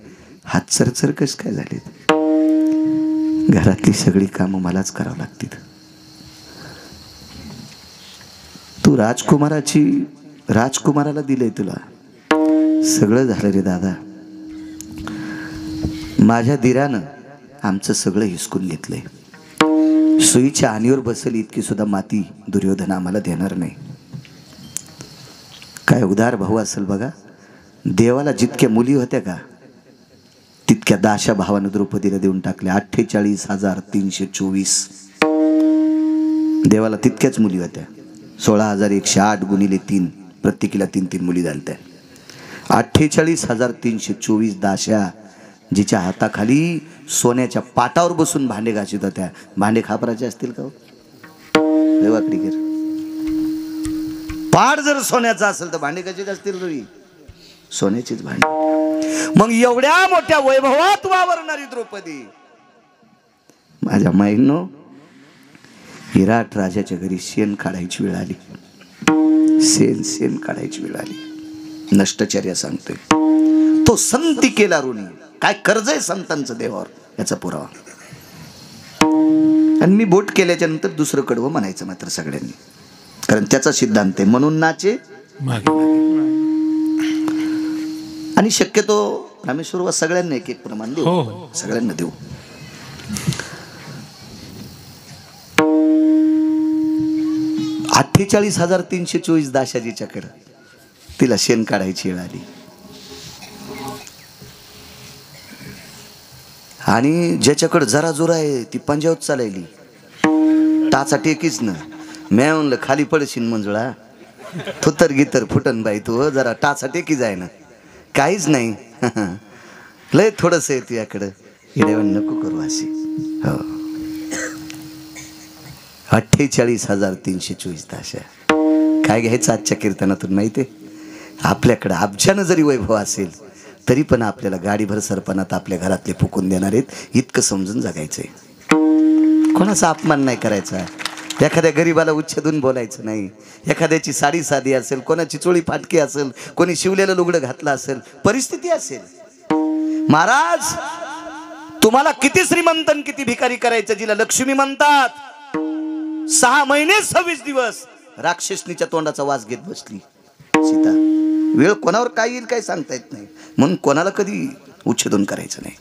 हात चरचर कस काय झाले? घरातली सगळी कामं मलाच करावं लागतील. तू राजकुमाराला दिलंय, तुला सगळं झालं रे दादा. माझ्या दिरानं आमचं सगळं हिसकून घेतलंय. सुईच्या आणीवर बसली इतकी सुद्धा माती दुर्योधन आम्हाला देणार नाही. काय उदार भाऊ असेल बघा. देवाला जितक्या मुली होत्या का तितक्या दाशा भावानं द्रौपदीला देऊन टाकल्या. 48,324 देवाला तितक्याच मुली होत्या. 16,108 गुणिले 3, प्रत्येकीला 3-3 मुली झाल्या. 48,324 दाशा जिच्या हाताखाली सोन्याच्या पाटावर बसून भांडे घासीत होत्या. भांडे खापराचे असतील का? वाकडीकर पाट जर सोन्याचा असेल तर भांडे कसे असतील तरी सोन्याचीच भांडे. मग एवढ्या मोठ्या वैभवात वावरणारी द्रौपदी माझ्या माईंनो, विराट राजाच्या घरी शेण काढायची वेळ आली. शेण काढायची वेळ आली. नष्टचर्या सांगतोय तो संती केला ऋणी. काय कर्ज आहे संतांचं देवावर याचा पुरावा. आणि मी बोट केल्याच्या नंतर दुसरं कडवं म्हणायचं मात्र सगळ्यांनी, कारण त्याचा सिद्धांत आहे म्हणून नाचे मागे. आणि शक्यतो रामेश्वर सगळ्यांना एक एक प्रमाण देऊ, सगळ्यांना देऊ. « 48,324 दाशाजीच्याकडं तिला शेण काढायची वेळ आली. आणि ज्याच्याकडे जरा जोर आहे ती पंजावत चालायली. टाचा टेकीच ना. म्या म्हणलं खाली पडशीन मंजुळा, थुतर गितर फुटन बाई तू, जरा टाचा टेकी जाय ना. काहीच नाही, लय थोडंसं आहे तुझ्याकडं. हिडेवन नको करू अशी. हो, 48,324 दाशा. काय घ्यायचं आजच्या कीर्तनातून माहिती आहे? आपल्याकडं अब्जानं जरी वैभव असेल तरी पण आपल्याला गाडीभर सरपणात आपल्या घरातले फुकून देणार आहेत इतकं समजून जगायचंय. कोणाचा अपमान नाही करायचा. एखाद्या गरीबाला उच्छेदून बोलायचं नाही. एखाद्याची साडी साधी असेल, कोणाची चोळी फाटकी असेल, कोणी शिवलेलं लुगडं घातलं असेल, परिस्थिती असेल. महाराज तुम्हाला किती श्रीमंत किती भिकारी करायचं जिला लक्ष्मी म्हणतात. 6 महिने 26 दिवस राक्षसनीच्या तोंडाचा वास घेत बसली सीता. वेळ कोणावर काय येईल काय सांगता येत नाही, म्हणून कोणाला कधी उच्छेदन करायचं नाही.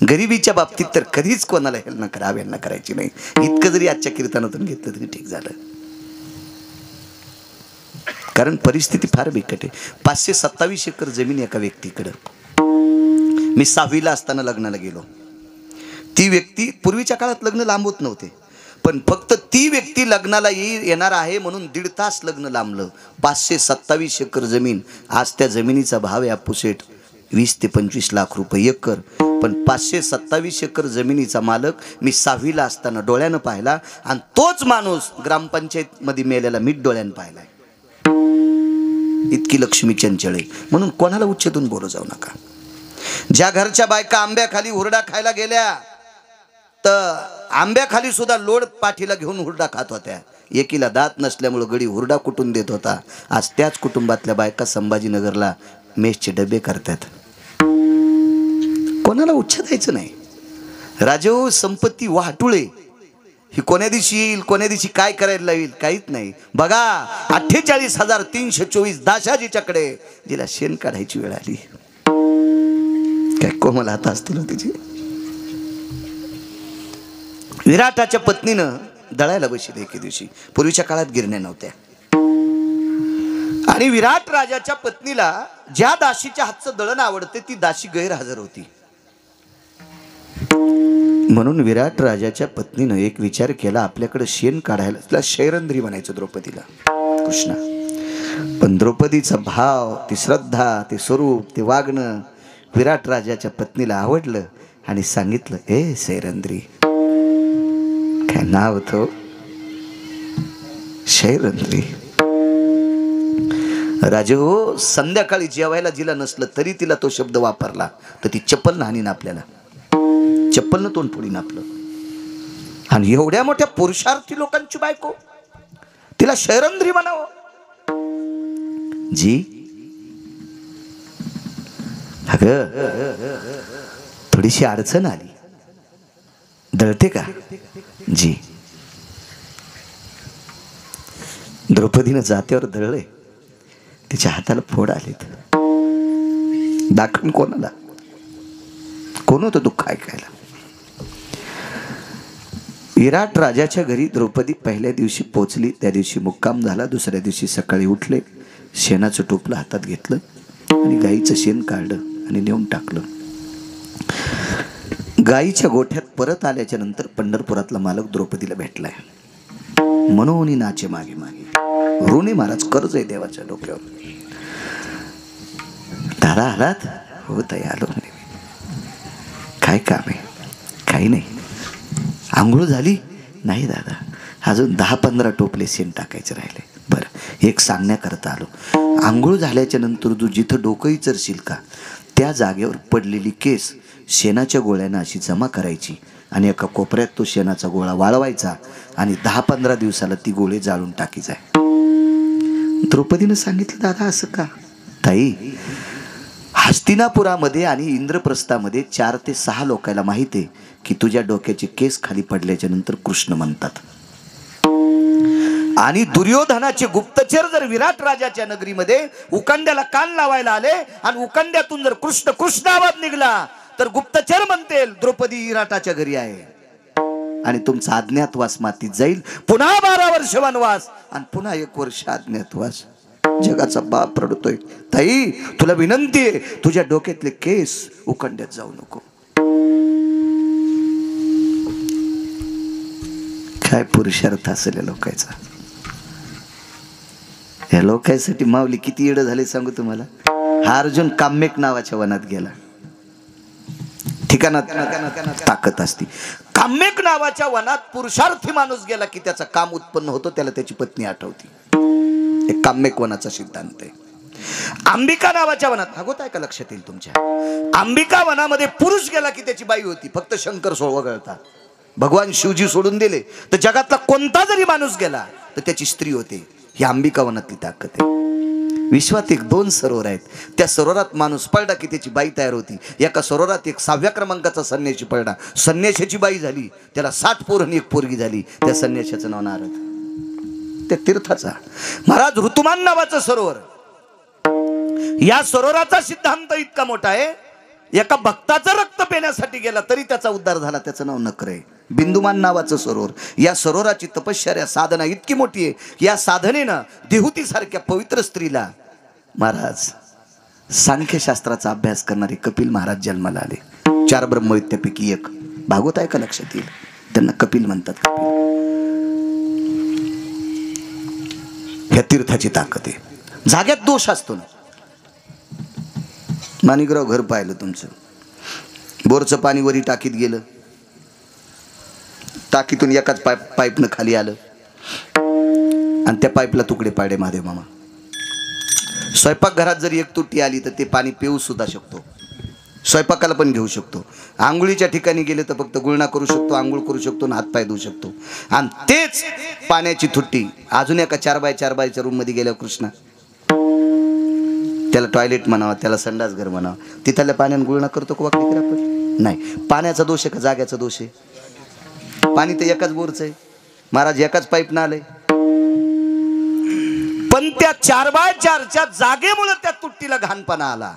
गरिबीच्या बाबतीत तर कधीच कोणाला हेलना कराव्यांना करायची नाही. इतकं जरी आजच्या कीर्तनातून घेतलं तरी ठीक झालं. कारण परिस्थिती फार बिकट आहे. 527 एकर जमीन एका व्यक्तीकडं. मी 6वीला असताना लग्नाला गेलो. ती व्यक्ती, पूर्वीच्या काळात लग्न लांब होत नव्हते, पण फक्त ती व्यक्ती लग्नाला येणार आहे म्हणून 1.5 तास लग्न लांबलं. 527 एकर जमीन. आज त्या जमिनीचा भाव आहे अप्पुसेठ 20 ते 25 लाख रुपये एकर, पण 527 एकर जमिनीचा मालक मी 6वीला असताना डोळ्यानं पाहिला, आणि तोच माणूस ग्रामपंचायत मध्ये मेलेला मी डोळ्यानं पाहिलाय. इतकी लक्ष्मी चंचळ आहे. म्हणून कोणाला उच्चेतून बोलू जाऊ नका. ज्या घरच्या बायका आंब्याखाली हुरडा खायला गेल्या तर आंब्याखाली सुद्धा लोड पाठीला घेऊन हुरडा खात होत्या. एकीला दात नसल्यामुळे गडी हुरडा कुटून देत होता. आज त्याच कुटुंबातल्या बायका संभाजीनगरला मेसचे डबे करतात. कोणाला उच्च द्यायचं नाही. राजो संपत्ती वाटुळे ही कोण्या दिवशी येईल, कोण्या दिवशी काय करायला येईल काहीच नाही. बघा 48,324 दाशाजीच्याकडे जिला शेण काढायची वेळ आली, काय कोमल हात असतील तिची. विराटाच्या पत्नीनं दळायला बसली एके दिवशी. पूर्वीच्या काळात गिरण्या नव्हत्या, आणि विराट राजाच्या पत्नीला ज्या दाशीच्या हातचं दळण आवडते ती दाशी गैरहजर होती. म्हणून विराट राजाच्या पत्नीनं एक विचार केला, आपल्याकडे शेण काढायला. तिला शैरंद्री म्हणायचं द्रौपदीला, कृष्णा. पण द्रौपदीचा भाव, ती श्रद्धा, ते स्वरूप, ते वागणं विराट राजाच्या पत्नीला आवडलं, आणि सांगितलं, ए शैरंद्री. काय नाव होतं? शैरंद्री. राजे हो, संध्याकाळी जेवायला जिला नसलं तरी तिला तो शब्द वापरला तर ती चप्पल हाणीन आपल्याला, चप्पलनं तोंड फोडीन आपलं. आणि एवढ्या मोठ्या पुरुषार्थी लोकांची बायको तिला शैरंद्री म्हणावं. जी अगं थोडीशी अडचण आली, दळते का? जी. द्रौपदीनं जात्यावर दळले, तिच्या हाताला फोड आलेत. दाखवून कोणाला? कोण होतं दुःख ऐकायला? विराट राजाच्या घरी द्रौपदी पहिल्या दिवशी पोचली. त्या दिवशी मुक्काम झाला. दुसऱ्या दिवशी सकाळी उठले, शेणाचं टोपलं हातात घेतलं आणि गाईचं शेण काढलं आणि नेऊन टाकलं. गाईच्या गोठ्यात परत आल्याच्या नंतर पंढरपुरातला मालक द्रौपदीला भेटलाय. मनोनी नाचे मागे मागे. ऋणी महाराज, कर्ज आहे देवाच्या डोक्यावर. दादा आलात? हो ताई आलो. काय काम आहे? काही नाही. आंघोळ झाली? नाही दादा, अजून 10-15 टोपले शेण टाकायचे राहिले. बरं, एक सांगण्याकरता आलो. आंघोळ झाल्याच्या नंतर तू जिथं डोकंही चरशील का, त्या जागेवर पडलेली केस शेणाच्या गोळ्यानं अशी जमा करायची आणि एका कोपऱ्यात तो शेणाचा गोळा वाळवायचा आणि 10-15 दिवसाला ती गोळे जाळून टाकीच आहे. द्रौपदीनं सांगितलं, दादा असं का? ताई, हस्तिनापुरामध्ये आणि इंद्रप्रस्थामध्ये 4 ते 6 लोकांना माहिती आहे की तुझ्या डोक्याचे केस खाली पडल्याच्या नंतर कृष्ण म्हणतात. आणि दुर्योधनाचे गुप्तचर जर विराट राजाच्या नगरीमध्ये उकंड्याला कान लावायला आले आणि उकंड्यातून जर कृष्ण कृष्ण आवाज निघला तर गुप्तचर म्हणतील द्रौपदी विराटाच्या घरी आहे, आणि तुमचा अज्ञातवास मातीत जाईल. पुन्हा 12 वर्ष वनवास आणि पुन्हा 1 वर्ष अज्ञातवास. जगाचा बाप रडतोय. ताई, तुला विनंती आहे, तुझ्या डोक्यातले केस उकंड्यात जाऊ नको. काय पुरुषार्थ असेल या लोकांचा. या लोकांसाठी माऊली किती येडं झाले सांगू तुम्हाला. हा अर्जुन काम्यक नावाच्या वनात गेला. ठिकाणात ताकद असती. काम्यक नावाच्या वनात पुरुषार्थी माणूस गेला की त्याचा काम उत्पन्न होतो, त्याला त्याची पत्नी आठवती. एक काम्यक वनाचा सिद्धांत आहे. अंबिका नावाच्या वनात, अगोत आहे का लक्षात येईल तुमच्या, अंबिका वनामध्ये पुरुष गेला की त्याची बाई होती. फक्त शंकर वगळता भगवान शिवजी सोडून दिले तर जगातला कोणता जरी माणूस गेला तर त्याची स्त्री होते. ही अंबिका वनातली ताकद आहे. विश्वात 1-2 सरोवर आहेत. त्या सरोवरात माणूस पडला की त्याची बाई तयार होती. एका सरोवरात 6व्या क्रमांकाचा संन्याशी पडला, संन्याशाची बाई झाली, त्याला 7 पोरं आणि 1 पोरगी झाली. त्या संन्याशाचं नाव नारद. त्या तीर्थाचा महाराज ऋतुमान नावाचं सरोवर. या सरोवराचा सिद्धांत इतका मोठा आहे, एका भक्ताचं रक्त पिण्यासाठी गेला तरी त्याचा उद्धार झाला. त्याचं नाव नकर आहे. बिंदुमान नावाचं सरोवर. या सरोवराची तपश्चर्या साधना इतकी मोठी आहे की या साधनेनं देहुती सारख्या पवित्र स्त्रीला महाराज सांख्यशास्त्राचा अभ्यास करणारे कपिल महाराज जन्माला आले. 4 ब्रह्मविद्यापैकी एक. भागवत आहे का लक्षात येईल. त्यांना कपिल म्हणतात. कपिल ह्या तीर्थाची ताकद आहे. जाग्यात दोष असतो ना, माणिकराव घर पाहिलं तुमचं. बोरचं पाणी वरी टाकीत गेलं, टाकीतून एकाच पाईपनं खाली आलं आणि त्या पाईपला तुकडे पाडे महादेव मामा. स्वयंपाकघरात जरी एक तुटी आली तर ते पाणी पिऊ सुद्धा शकतो, स्वयंपाकाला पण घेऊ शकतो. आंघोळीच्या ठिकाणी गेले तर फक्त गुळणा करू शकतो, आंघोळ करू शकतो आणि हातपाय धुवू शकतो. आणि तेच पाण्याची तुट्टी अजून एका 4x4 रूममध्ये गेल्यावर कृष्णा, त्याला टॉयलेट म्हणावा, त्याला संडास घर म्हणावं, तिथल्या पाण्याने गुळणा करतो का वाकडी करा आपण? नाही. पाण्याचा दोष आहे का जाग्याचा दोष आहे? पाणी तर एकाच बोरचं आहे महाराज, एकाच पाईपनं आलंय. पण त्या 4x4च्या जागेमुळे त्या तुट्टीला घाणपणा आला.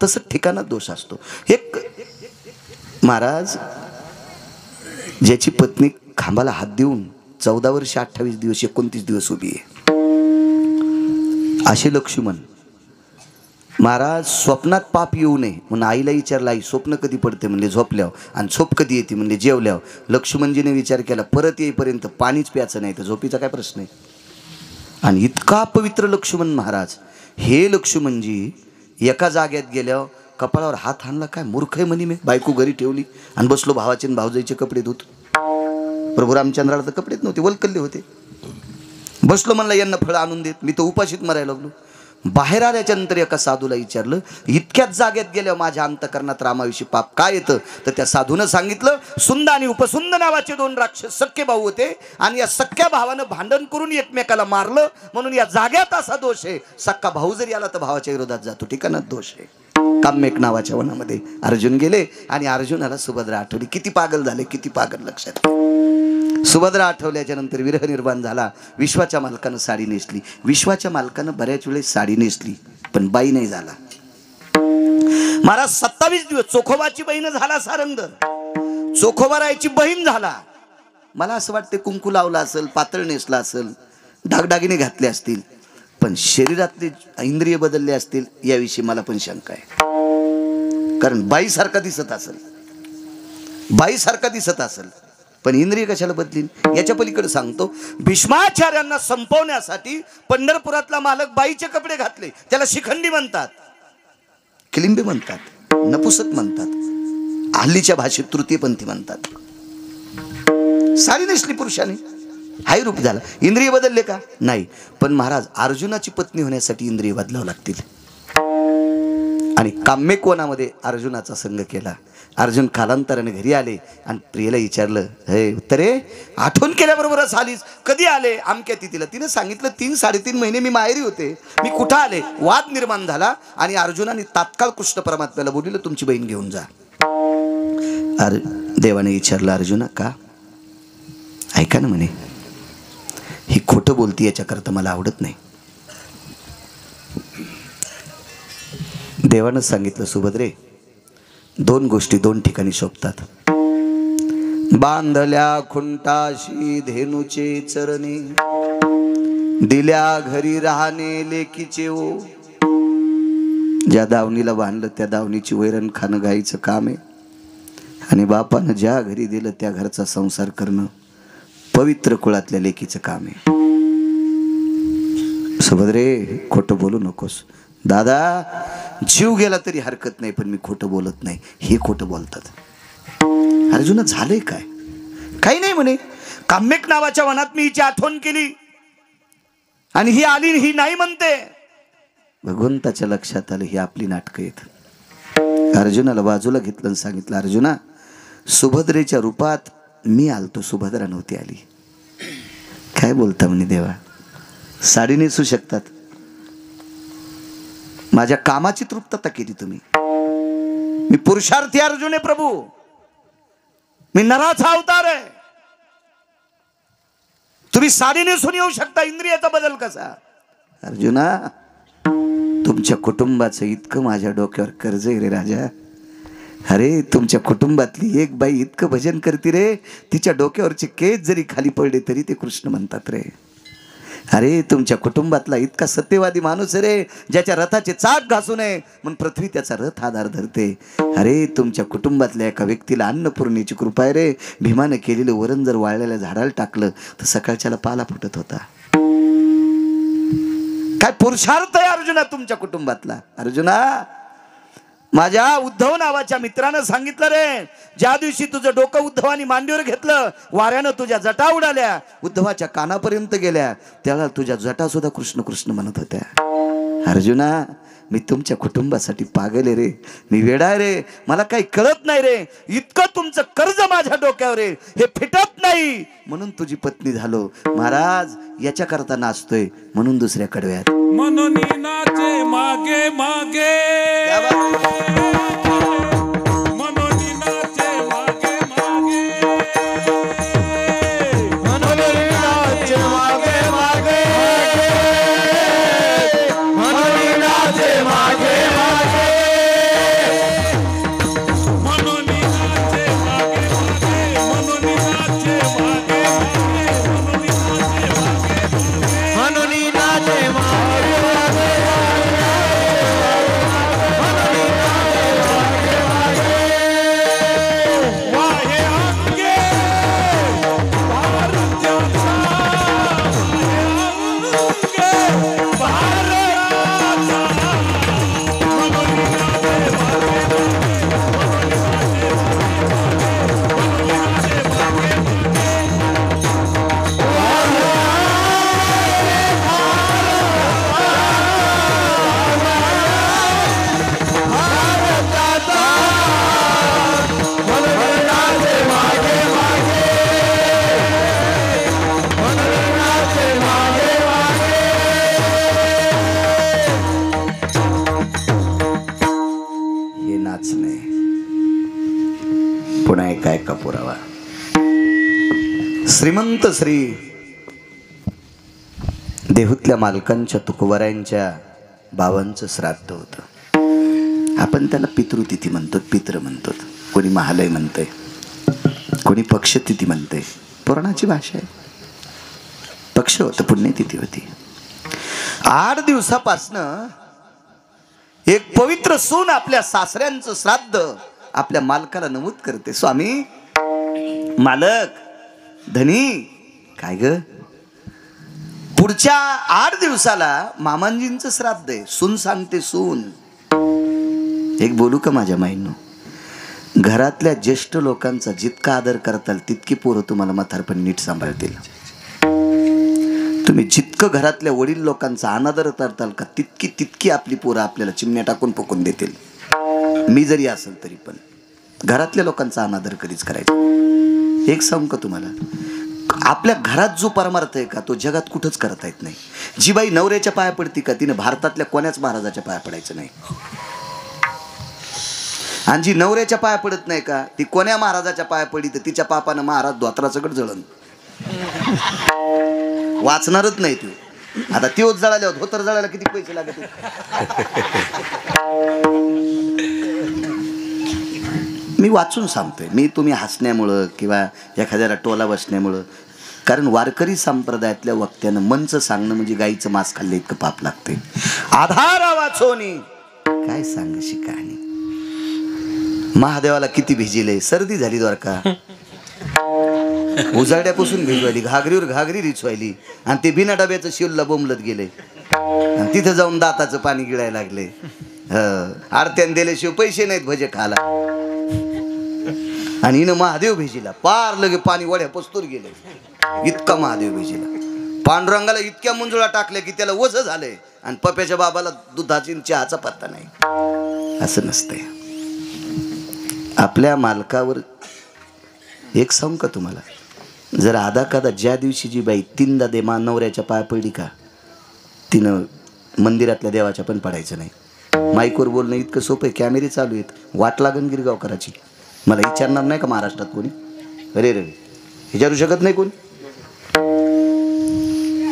तसं ठिकाणात दोष असतो. एक महाराज, ज्याची पत्नी खांबाला हात देऊन 14 वर्ष 28 दिवस 29 दिवस उभी आहे, असे लक्ष्मण महाराज स्वप्नात पाप येऊ नये म्हणून आईला विचारलं, आई स्वप्न कधी पडते? म्हणले झोपल्यावर. आणि झोप कधी येते? म्हणले जेवल्यावर. लक्ष्मणजीने विचार केला, परत येईपर्यंत पाणीच प्यायचं नाही तर झोपीचा काय प्रश्न आहे? आणि इतका पवित्र लक्ष्मण महाराज, हे लक्ष्मणजी एका जाग्यात गेल्यावर कपाळावर हात आणला. काय मूर्ख आहे म्हणे मी, बायको घरी ठेवली आणि बसलो भावाचे आणि भावजाईचे कपडे धुत. प्रभू रामचंद्राला तर कपडेच नव्हते, वलकल्ले होते. बसलो म्हणला यांना फळं आणून देत, मी तर उपाशीत मरायला लागलो. बाहेर आल्याच्या नंतर एका साधूला विचारलं, इतक्याच जागेत गेल्यावर माझ्या अंतकरणात रामाविषयी पाप काय येतं? तर त्या साधूनं सांगितलं, सुंद आणि उपसुंद नावाचे 2 राक्षस सख्खे भाऊ होते आणि या सख्या भावानं भांडण करून एकमेकाला मारलं, म्हणून या जाग्यात असा दोष आहे. सख्खा भाऊ जरी आला तर भावाच्या विरोधात जातो, ठिकाणात दोष आहे. काम्यक नावाच्या वनामध्ये अर्जुन गेले आणि अर्जुनाला सुभद्रा आठवली. किती पागल झाले, किती पागल लक्षात. सुभद्रा आठवल्याच्या नंतर विरह निर्माण झाला. विश्वाच्या मालकानं साडी नेसली. विश्वाच्या मालकानं बऱ्याच वेळेस साडी नेसली पण बाई नाही झाला. महाराज 27 दिवस चोखोबाची बहीण झाला सारंगधर, चोखोबारायची बहीण झाला. मला असं वाटते कुंकू लावला असेल, पातळ नेसला असेल, दागदागिने घातले असतील, पण शरीरातले इंद्रिय बदलले असतील याविषयी मला पण शंका आहे. कारण बाईसारखा दिसत असेल, बाईसारखा दिसत असेल पण इंद्रिय कशाला बदलीन? याच्या पलीकडे सांगतो, भीष्माचार्यांना संपवण्यासाठी पंढरपुरातला मालक बाईचे कपडे घातले. त्याला शिखंडी म्हणतात, किलिंबी म्हणतात, नपुसक म्हणतात, हल्लीच्या भाषेत तृतीयपंथी म्हणतात. साडी नेसली पुरुषाने, हाय रूप झाला. इंद्रिय बदलले का? नाही. पण महाराज अर्जुनाची पत्नी होण्यासाठी इंद्रिय बदलावं लागतील. आणि काम्यक वनामध्ये अर्जुनाचा संग केला. अर्जुन कालांतराने घरी आले आणि प्रियेला विचारलं, हे उत्तरे आठवण केल्याबरोबरच आलीस, कधी आले? अमक्या तिथीला. तिने सांगितलं 3-3.5 महिने मी माहेरी होते. मी कुठं आले? वाद निर्माण झाला आणि अर्जुनाने तात्काळ कृष्ण परमात्म्याला बोलले, तुमची बहीण घेऊन जा. देवाने विचारलं, अर्जुना का? ऐका ना म्हणे, ही खोटं बोलती याच्याकरता मला आवडत नाही. देवानं सांगितलं, सुभद्रे 2 गोष्टी 2 ठिकाणी शोभतात. बांधल्या खुंटाशी धेनुचे चरणे, दिल्या घरी राहणे लेकीचे ओ. ज्या दावणीला बांधलं त्या दावणीची वैरण खाणं गायचं काम आहे. आणि बापानं ज्या घरी दिलं त्या घरचा संसार करणं पवित्र कुळातल्या लेकीचं काम आहे. सुभद्रे खोटं बोलू नकोस. दादा जीव गेला तरी हरकत नाही पण मी खोटं बोलत नाही, हे खोटं बोलतात. अर्जुन झालंय काय? काही नाही म्हणे, काम्यक नावाच्या वनात मी हिची आठवण केली आणि ही आली, ही नाही म्हणते. भगवंताच्या लक्षात आलं ही आपली नाटकं आहेत. अर्जुनाला बाजूला घेतलं आणि सांगितलं, अर्जुना सुभद्रेच्या रूपात मी आलतो, सुभद्रा नव्हती आली. काय बोलता म्हणे देवा, साडी नेसू शकतात. माझ्या कामाची तृप्तता केली तुम्ही. मी पुरुषार्थी अर्जुन आहे प्रभू, मी नराचा अवतार आहे. तुम्ही साडी नेसून येऊ शकता, इंद्रियाचा बदल कसा? अर्जुना तुमच्या कुटुंबाचं इतकं माझ्या डोक्यावर कर्ज आहे रे राजा. अरे तुमच्या कुटुंबातली एक बाई इतकं भजन करते रे, तिच्या डोक्यावरचे केस जरी खाली पडले तरी ते कृष्ण म्हणतात रे. अरे तुमच्या कुटुंबातला इतका सत्यवादी माणूस रे, ज्याच्या रथाचे चाक घासू नये म्हणून पृथ्वी त्याचा रथ आधार धरते. अरे तुमच्या कुटुंबातल्या एका व्यक्तीला अन्नपूर्णेची कृपा आहे रे. भीमाने केलेलं वरण जर वाळलेल्या झाडाला टाकलं तर सकाळच्याला पाला फुटत होता. काय पुरुषार्थ आहे अर्जुना तुमच्या कुटुंबातला. अर्जुना माझ्या उद्धव नावाच्या मित्रानं सांगितलं रे, ज्या दिवशी तुझं डोकं उद्धवानी मांडीवर घेतलं, वाऱ्यानं तुझ्या जटा उडाल्या, उद्धवाच्या कानापर्यंत गेल्या, त्याला तुझ्या जटा सुद्धा कृष्ण कृष्ण म्हणत होत्या. अर्जुना, मी तुमच्या कुटुंबासाठी पागल आहे रे, मी वेडा आहे रे, मला काही कळत नाही रे, इतकं तुमचं कर्ज माझ्या डोक्यावर आहे, हे फिटत नाही, म्हणून तुझी पत्नी झालो. महाराज याच्या करता नाचतोय म्हणून दुसऱ्या कडव्यात म्हणून नाचे मागे मागे, म्हणून नाचे मागे मागे, म्हणून नाचे मागे मागे, म्हणून नाचे मागे मागे, म्हणून नाचे मागे मागे, म्हणून नाचे मागे मागे, म्हणून नाचे मागे. पुन्हा काय का पुरावा. श्रीमंत श्री देहूतल्या मालकांच्या तुकवऱ्यांच्या बाबांचं श्राद्ध होतं. आपण त्याला पितृतिथी म्हणतो, पित्र म्हणतो, कोणी महालय म्हणतंय, कोणी पक्षतिथी म्हणतंय, पुराणाची भाषा आहे. पक्ष होतं, पुण्यतिथी होती. 8 दिवसापासनं एक पवित्र सून आपल्या सासऱ्यांचं श्राद्ध आपल्या मालकाला नमूद करते. स्वामी, मालक, धनी, काय ग, पुढच्या 8 दिवसाला मामांजींचं श्राद्ध आहे. सून सांगते, सून, एक बोलू का माझ्या माईंनो, घरातल्या ज्येष्ठ लोकांचा जितका आदर करताल तितकी पोरं तुम्हाला म्हातारपणी नीट सांभाळतील. तुम्ही जितकं घरातल्या वडील लोकांचा अनादर करताल का तितकी आपली पोरं आपल्याला चिमण्या टाकून पकून देतील. मी जरी असेल तरी पण घरातल्या लोकांचा अनादर कधीच करायचा. एक सांगू का तुम्हाला, आपल्या घरात जो परमार्थ आहे का तो जगात कुठंच करता येत नाही. जी बाई नवऱ्याच्या पाया पडती का तिने भारतातल्या कोण्याच महाराजाच्या पाया पडायचं नाही. आणि जी नवऱ्याच्या पाया पडत नाही का ती कोण्या महाराजाच्या पाया पडी तर तिच्या पापानं महाराज धोत्रासकट जळण वाचणारच नाही तू. आता त्योच जळाल्यावर धोतर जळायला किती पैसे लागत. मी वाचून सांगतोय, मी तुम्ही हसण्यामुळं किंवा एखाद्याला टोला बसण्यामुळं, कारण वारकरी संप्रदायातल्या वक्त्यानं मनचं सांगणं म्हणजे गाईचं मांस खाल्लं इतकं पाप लागते. आधारा वाचोनी काय सांगशी कहाणी. महादेवाला किती भिजिले, सर्दी झाली द्वारका, उजाड्यापासून भिजवायली, घागरीवर घागरी रिचवायली, आणि ते बिना डब्याचं शिवला बोंबलत गेले, आणि तिथं जाऊन दाताचं पाणी गिळायला लागले. आरत्यान दिल्याशिवाय पैसे नाहीत भजे खाला. आणि हिनं महादेव भेजीला पार लगे पाणी वड्या पस्तूर गेले, इतका महादेव भेजीला. पांडुरंगाला इतक्या मुंजुळा टाकल्या की त्याला वझ झालंय, आणि पप्याच्या बाबाला दुधाची चहाचा पत्ता नाही. असं नसतंय. आपल्या मालकावर एक सांगू का तुम्हाला, जर आधा कादा ज्या दिवशी जी बाई 3दा दे नवऱ्याच्या पाया पडली का तिनं मंदिरातल्या देवाच्या पण पडायचं नाही. माईकवर बोलणं इतकं सोपं आहे, कॅमेरे चालू आहेत, वाट लागन गिरगावकराची. मला विचारणार नाही का महाराष्ट्रात कोणी, अरे रे विचारू शकत नाही कोणी.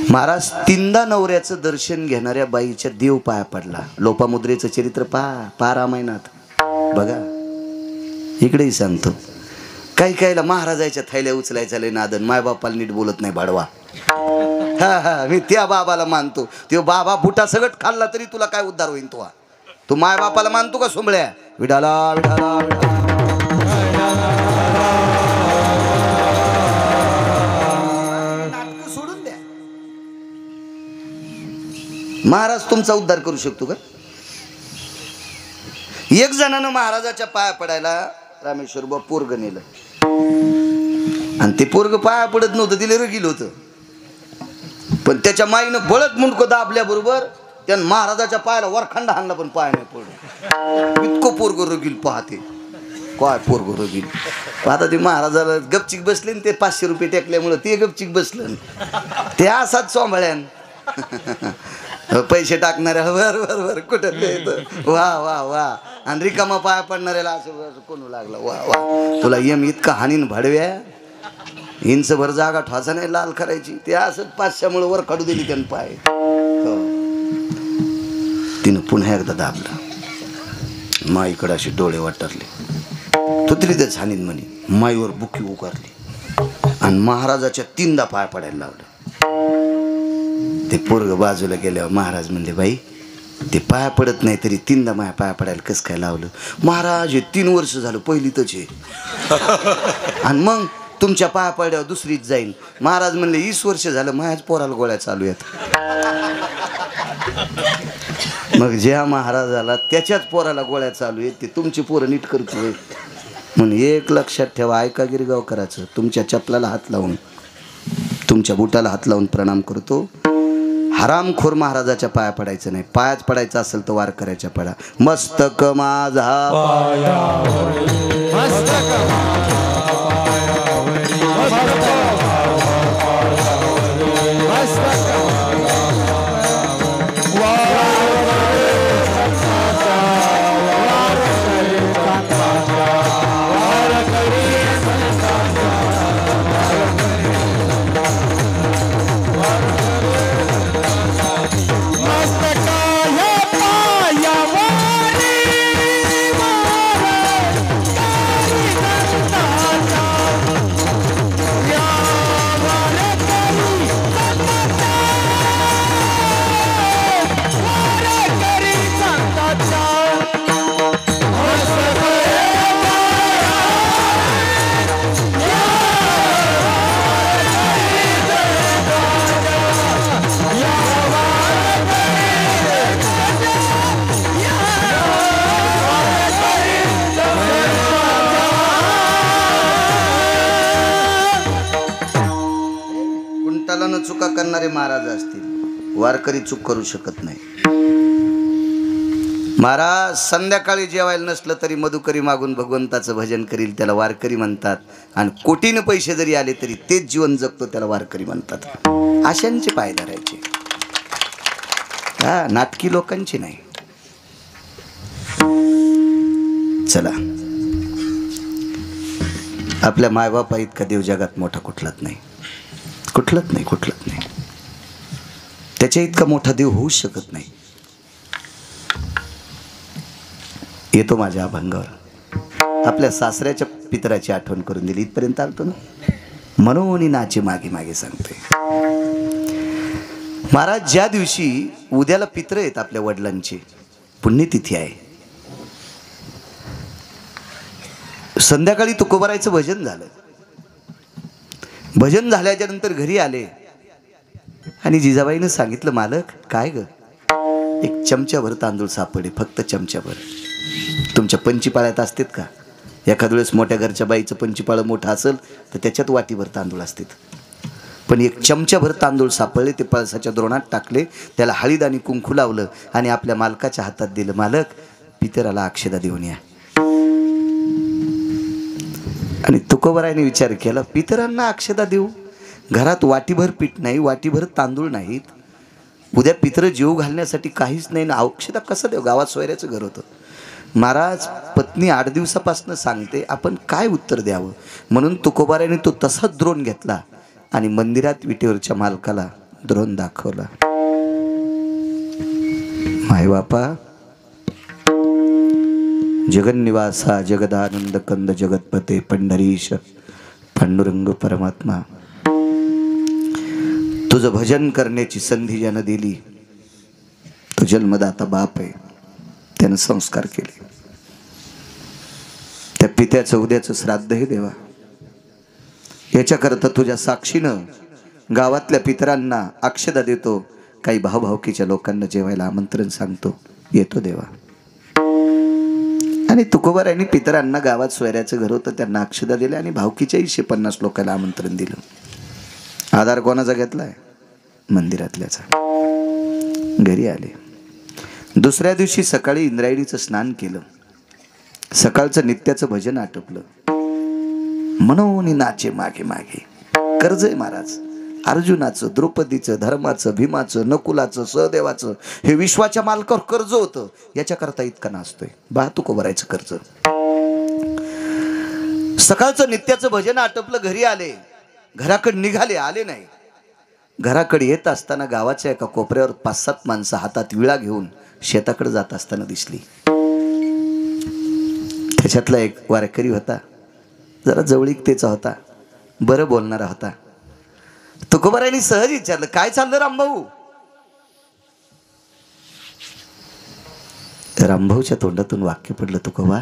महाराज 3दा नवऱ्याचं दर्शन घेणाऱ्या बाईच्या देव पाया पडला. लोपामुद्रेचं चरित्र पा रामायणात बघा. इकडेही सांगतो, काही काहीला महाराजाच्या थैल्या उचलायचा लय नादन, मायबापाला नीट बोलत नाही भाडवा. हा मी त्या बाबाला मानतो, तो बाबा बुटा सगट खाल्ला तरी तुला काय उद्धार होईल. तू मायबापाला मानतो का सोंबळ्या. विडाला विडाला विडाला सोडून द्या. महाराज तुमचा उद्धार करू शकतो का. एक जणानं महाराजाच्या पाया पडायला रामेश्वर बा पोरग नेलं आणि ते पोरग पाया पडत नव्हतं, तिला रगील होतं. पण त्याच्या माईनं बळत मुंडकं दाबल्याबरोबर त्यानं महाराजाच्या पायाला वरखंडा हाणला, पण पाय नाही पडलं. इतकं पोरग रगील पाहते, काय पोरग रगील. आता ते महाराजाला गपचिक बसले, ते 500 रुपये टेकल्यामुळं ते गपचिक बसलं. ते असाच चोंबळ्यान पैसे टाकणाऱ्या वर वर वर कुठं वा वा वा, आणि रिकामा पाया पडणाऱ्याला असं कोणू लागला वा वा. तुला यम इतका हानीन भाडव्या, इंच भर जागा ठोसा नाही लाल करायची. ते असं 500मुळे वर काढू दिली त्यानं पाय. तिनं पुन्हा एकदा दाबला, माईकडे असे डोळे वाटरले. तो तरी त्या हानीन म्हणे, माईवर बुकी उकारली आणि महाराजाच्या 3दा पाय पडायला लावलं. ते पोरग बाजूला गेल्यावर महाराज म्हणले, बाई ते पाया पडत नाही तरी 3दा माया पाया पडायला कसं काय लावलं? महाराज हे 3 वर्ष झालं पहिलीतच आहे आणि मग तुमच्या पाया पड्यावर दुसरीच जाईल. महाराज म्हणले 20 वर्ष झालं माझ्याच पोराला गोळ्या चालू आहेत. मग ज्या महाराजाला त्याच्याच पोराला गोळ्या चालू आहेत ते तुमची पोरं नीट करतोय म्हणून एक लक्षात ठेवा. ऐका गिरगाव करायचं, तुमच्या चपलाला हात लावून तुमच्या बुटाला हात लावून प्रणाम करतो. हरामखोर महाराजाच्या पाया पडायचं नाही. पायाच पडायचं असेल तर वार करायच्या पडा. मस्तक माझा चुका करणारे महाराज असतील, वारकरी चूक करू शकत नाही. महाराज संध्याकाळी जेवायला नसलं तरी मधुकरी मागून भगवंताचं भजन करील, त्याला वारकरी म्हणतात. आणि कोटीनं पैसे जरी आले तरी तेच जीवन जगतो, त्याला वारकरी म्हणतात. अशांचे पाय धरायचे, हा नाटकी लोकांची नाही. चला, आपल्या मायबापा इतका देव जगात मोठा कुठलाच नाही, कुठलंच नाही, कुठलंच नाही. त्याच्या इतका मोठा देव होऊच शकत नाही. येतो माझ्या अभंगावर. आपल्या सासऱ्याच्या पितराची आठवण करून दिली, इथपर्यंत आलतो ना. मनोनी नाचे मागे मागे सांगते महाराज. ज्या दिवशी उद्याला पित्र आहेत आपल्या वडिलांची पुण्यतिथी आहे, संध्याकाळी तुकोबारायचं भजन झालं. भजन झाल्याच्या नंतर घरी आले आणि जिजाबाईनं सांगितलं, मालक काय ग, एक चमच्याभर तांदूळ सापडे, फक्त चमच्याभर. तुमच्या पंचीपाळ्यात असतात का? एखाद्या वेळेस मोठ्या घरच्या बाईचं पंचीपाळं मोठं असेल तर त्याच्यात वाटीभर तांदूळ असतात, पण एक चमच्याभर तांदूळ सापडले. ते पळसाच्या द्रोणात टाकले, त्याला हळद आणि कुंकू लावलं आणि आपल्या मालकाच्या हातात दिलं. मालक पितराला अक्षदा देऊन या. आणि तुकोबारायने विचार केला, पितरांना अक्षदा देऊ? घरात वाटीभर पीठ नाही, वाटीभर तांदूळ नाहीत. उद्या पितर जीव घालण्यासाठी काहीच नाही ना, अक्षदा कसं देऊ? गावात सोयऱ्याचं घर होतं. महाराज पत्नी 8 दिवसापासून सांगते, आपण काय उत्तर द्यावं? म्हणून तुकोबारायने तो तसाच द्रोण घेतला आणि मंदिरात विटेवरच्या मालकाला द्रोण दाखवला. माय बापा, जगन्निवासा जगदानंद कंद जगतपते पंढरीश पांडुरंग परमात्मा, तुझं भजन करण्याची संधी ज्यानं दिली तो जन्मदाता बाप आहे, त्यानं संस्कार केले. त्या पित्याचं उद्याचं श्राद्ध हे देवा, याच्याकरता तुझ्या साक्षीनं गावातल्या पितरांना अक्षदा देतो, काही भावभावकीच्या लोकांना जेवायला आमंत्रण सांगतो. येतो देवा. आणि तुकोबारायांनी पितरांना गावात सोयऱ्याचं घर होतं, त्यांना अक्षदा दिल्या आणि भावकीच्या 50 लोकांना आमंत्रण दिलं. आधार कोणाचा घेतलाय? मंदिरातल्याचा. घरी आले. दुसऱ्या दिवशी सकाळी इंद्रायणीचं स्नान केलं. सकाळचं नित्याचं भजन आटपलं. मनोनी नाचे मागे मागे. कर्ज आहे महाराज, अर्जुनाचं, द्रौपदीचं, धर्माचं, भीमाचं, नकुलाचं, सहदेवाचं, हे विश्वाच्या मालकावर कर्ज होतं. याच्याकरता इतका नाचतोय. तुकोबारायचं कर्ज. सकाळचं नित्याचं भजन आटपलं. घरी आले. घराकडे निघाले, आले नाही. घराकडे येत असताना गावाच्या एका कोपऱ्यावर 5-7 माणसं हातात विळा घेऊन शेताकडे जात असताना दिसली. त्याच्यातला एक वारकरी होता, जरा जवळीकतेचा होता, बरं बोलणारा होता. तुकोबारायांनी सहज विचारलं, काय चाललं रामभाऊ? रामभाऊच्या तोंडातून वाक्य पडलं, तुकोबा,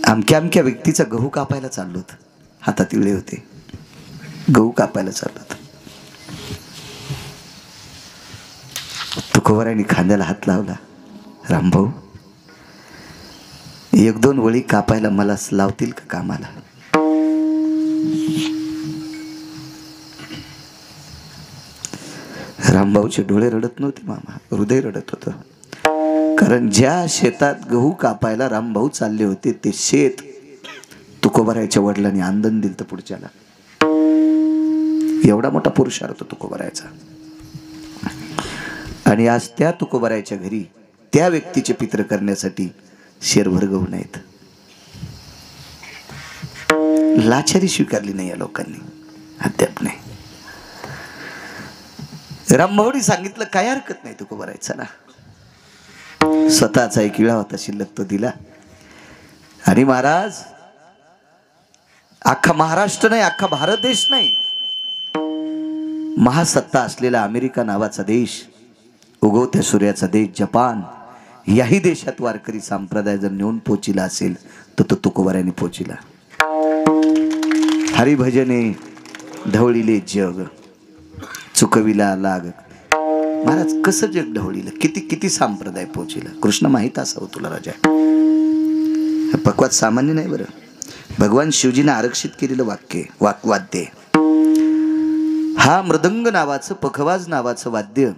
अमक्या अमक्या व्यक्तीचा गहू कापायला चाललोत. हातात विळे होते, गहू कापायला चाललोत. तुकोबारायांनी खांद्याला हात लावला. रामभाऊ, 1-2 वळी कापायला मला लावतील का कामाला? रामभाऊचे डोळे रडत नव्हते मामा, हृदय रडत होतं. कारण ज्या शेतात गहू कापायला रामभाऊ चालले होते ते शेत तुकोबारायच्या वडिलांनी आंदन दिलं तर पुढच्याला. एवढा मोठा पुरुषार्थ तुकोबारायचा. आणि आज त्या तुकोबारायच्या घरी त्या व्यक्तीचे पित्र करण्यासाठी शेरभर गहू नाहीत. लाचारी स्वीकारली नाही या लोकांनी, अद्याप नाही. रामभाऊनी सांगितलं, काय हरकत नाही तुकोबारायचा ना. स्वतःचा एक विळा होता शिल्लक, तो दिला. आणि महाराज, अख्खा महाराष्ट्र नाही, अख्खा भारत देश नाही, महासत्ता असलेला अमेरिका नावाचा देश, उगवत्या सूर्याचा देश जपान, याही देशात वारकरी संप्रदाय जर नेऊन पोचिला असेल तर तो तुकोबारायांनी पोचिला. हरिभजने ढवळीले जग, चुकविला लाग. महाराज, कसं जग ढवळीलं, किती किती संप्रदाय पोचिला. कृष्ण माहीत असावं तुला राजा. पक्वात सामान्य नाही बरं. भगवान शिवजीने आरक्षित केलेलं वाद्य. हा मृदंग नावाचं, पखवाज नावाचं वाद्य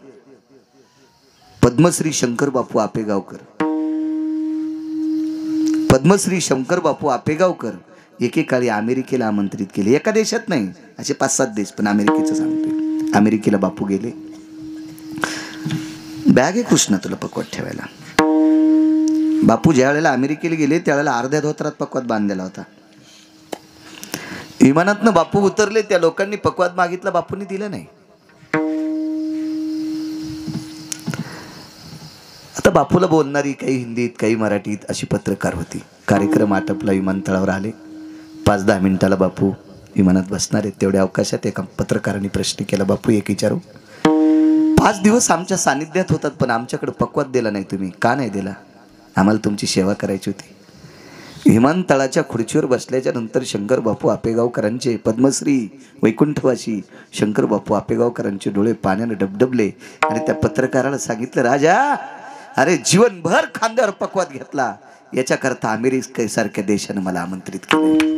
पद्मश्री शंकर बापू आपेगावकर, पद्मश्री शंकर बापू आपेगावकर एकेकाळी अमेरिकेला आमंत्रित केले. एका देशात नाही, असे 5-7 देश, पण अमेरिकेचं सांगतोय. अमेरिकेला बापू गेले. बॅग आहे कृष्ण तुला पकवात ठेवायला. बापू ज्या वेळेला अमेरिकेला गेले त्यावेळेला अर्ध्या धोत्रात पकवात बांधलेला होता. विमानातनं बापू उतरले, त्या लोकांनी पकवात मागितला, बापूंनी दिलं नाही. आता बापूला बोलणारी काही हिंदीत काही मराठीत अशी पत्रकार होती. कार्यक्रम आटपला, विमानतळावर आले. 5-10 मिनिटाला बापू विमानात बसणार आहेत. तेवढ्या अवकाशात एका पत्रकारांनी प्रश्न केला, बापू एक विचारू, 5 दिवस आमच्या सानिध्यात होतात पण आमच्याकडे पकवात दिला नाही तुम्ही, का नाही दिला? आम्हाला तुमची सेवा करायची होती. विमानतळाच्या खुर्चीवर बसल्याच्या नंतर शंकर बापू आपेगावकरांचे, पद्मश्री वैकुंठवासी शंकर बापू आपेगावकरांचे डोळे पाण्याने डबडबले आणि त्या पत्रकाराला सांगितलं, राजा, अरे जीवनभर खांद्यावर पकवात घेतला, याच्याकरता अमेरिकेसारख्या देशाने मला आमंत्रित केले.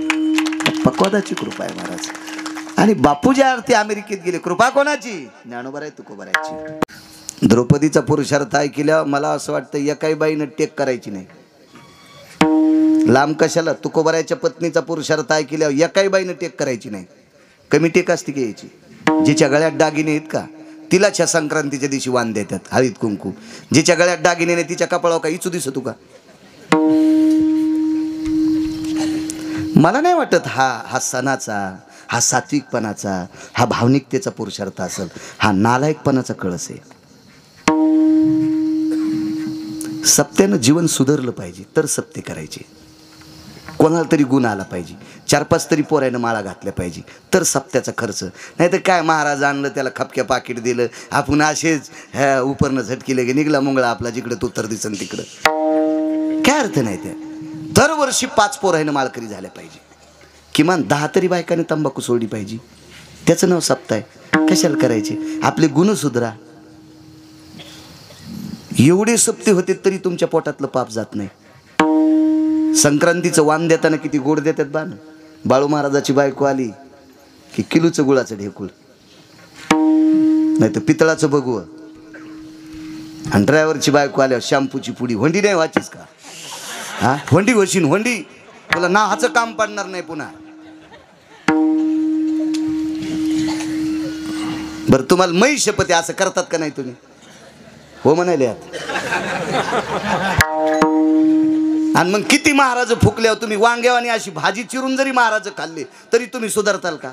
पकवादाची कृपा आहे महाराज. आणि बापू ज्या अर्थी अमेरिकेत गेले, कृपा कोणाची? ज्ञानोबाराय तुकोबारायची. द्रौपदीचा पुरुषार्थ ऐकल्या मला असं वाटतं एकाही बाईनं टेक करायची नाही. लांब कशाला, तुकोबारायच्या पत्नीचा पुरुषार्थ ऐकल्या एकाही बाईनं टेक करायची नाही. कमी टेक असते की यायची. जिच्या गळ्यात दागिने आहेत का तिला संक्रांतीच्या दिवशी वाण देतात, हळीत कुंकू. जिच्या गळ्यात दागिने नाही तिच्या कपाळावर का इचू दिसतो का? मला नाही वाटत हा सणाचा, हा सात्विकपणाचा, हा भावनिकतेचा पुरुषार्थ असेल. हा नालायकपणाचा कळस आहे. सत्यानं जीवन सुधारलं पाहिजे तर सत्य करायचे. कोणाला तरी गुण आला पाहिजे, 4-5 तरी पोरायनं माळा घातल्या पाहिजे तर सत्याचा खर्च. नाही तर काय, महाराज आणलं त्याला खपक्या पाकिट दिलं, आपण असेच उपरनं झटकीले गे निघला मुंगळा आपला, जिकडं तो तर दिसन तिकडं. काय अर्थ नाही त्या. दरवर्षी 5 पोरायनं माळकरी झाल्या पाहिजे. किमान 10 तरी बायकाने तंबाखू सोडली पाहिजे. त्याचं नाव सप्ताह आहे. कशाला करायचे? आपले गुण सुधरा. एवढे सप्ते होते तरी तुमच्या पोटातलं पाप जात नाही. संक्रांतीचं वाण देताना किती गोड देतात बाण. बाळू महाराजाची बायको आली की किलोचं गुळाचं ढेकूळ, नाही तर पितळाचं बघू. आणि ड्रायव्हरची बायको आल्यावर शॅम्पूची पुडी. होंडी नाही वाचीस का? हा, होंडी वशीन होंडी. तुला नाहाचं काम पडणार नाही पुन्हा. बरं तुम्हाला मै शपथ असं करतात का नाही तुम्ही? हो म्हणाले. आणि मग किती महाराज फुकल्यावर तुम्ही वांग्यावानी अशी भाजी चिरून जरी महाराज खाल्ले तरी तुम्ही सुधारताल का?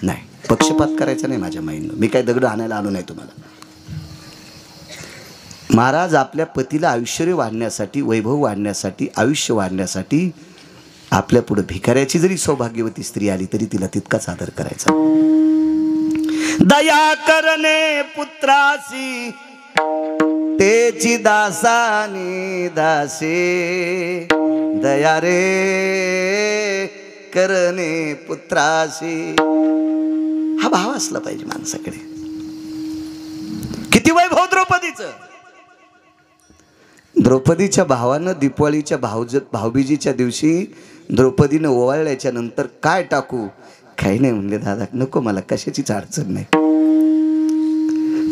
नाही. पक्षपात करायचा नाही माझ्या माईनं. मी काय दगड आणायला आलो नाही तुम्हाला. महाराज आपल्या पतीला आयुष्य वाढण्यासाठी, वैभव वाढण्यासाठी, आयुष्य वाढण्यासाठी आपल्या पुढे भिकाऱ्याची जरी सौभाग्यवती स्त्री आली तरी तिला तितकाच आदर करायचा. दया करणे पुत्रासी तेची दासानी दासे, दया रे करणे पुत्रासी. हा भाव असला पाहिजे माणसाकडे. किती वैभव द्रौपदीचं. द्रौपदीच्या भावानं दिवाळीच्या भाऊबीजीच्या दिवशी द्रौपदीनं ओवाळल्याच्या नंतर काय टाकू? काही नाही म्हणले दादा, नको मला कशाचीच अडचण नाही.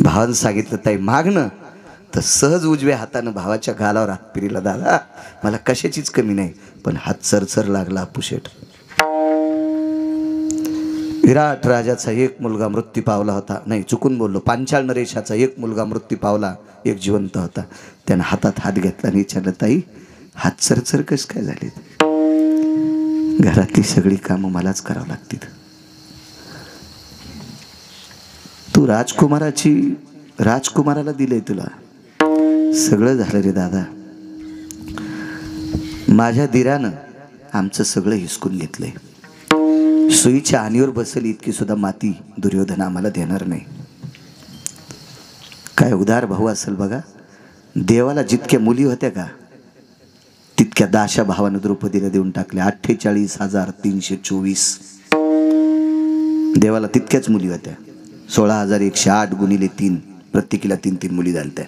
भावानं सांगितलं ताई मागणं, तर सहज उजव्या हातानं भावाच्या गालावर हात फिरला. दादा मला कशाचीच कमी नाही, पण हात चरचर लागला. अपुशेट विराट राजाचा एक मुलगा मृत्यू पावला होता. नाही चुकून बोललो. पांचाळ नरेशाचा एक मुलगा मृत्यू पावला, एक जिवंत होता. त्यानं हातात हात घेतला आणि विचारलं ताई हात चरचर कस काय झालेत? घरातली सगळी कामं मलाच करावं लागतील. तू राजकुमाराला दिलंय तुला सगळं झालं रे दादा. माझ्या दिरानं आमचं सगळं हिसकून घेतलंय. सुईच्या आणीवर बसली इतकी सुद्धा माती दुर्योधन आम्हाला देणार नाही. काय उदार भाऊ असेल बघा. देवाला जितक्या मुली होत्या का तितक्या दाशा भावानं द्रौपदीला देऊन टाकल्या. 48,324 देवाला तितक्याच मुली होत्या. 16,108 गुणिले 3, प्रत्येकीला 3-3 मुली झाल्या.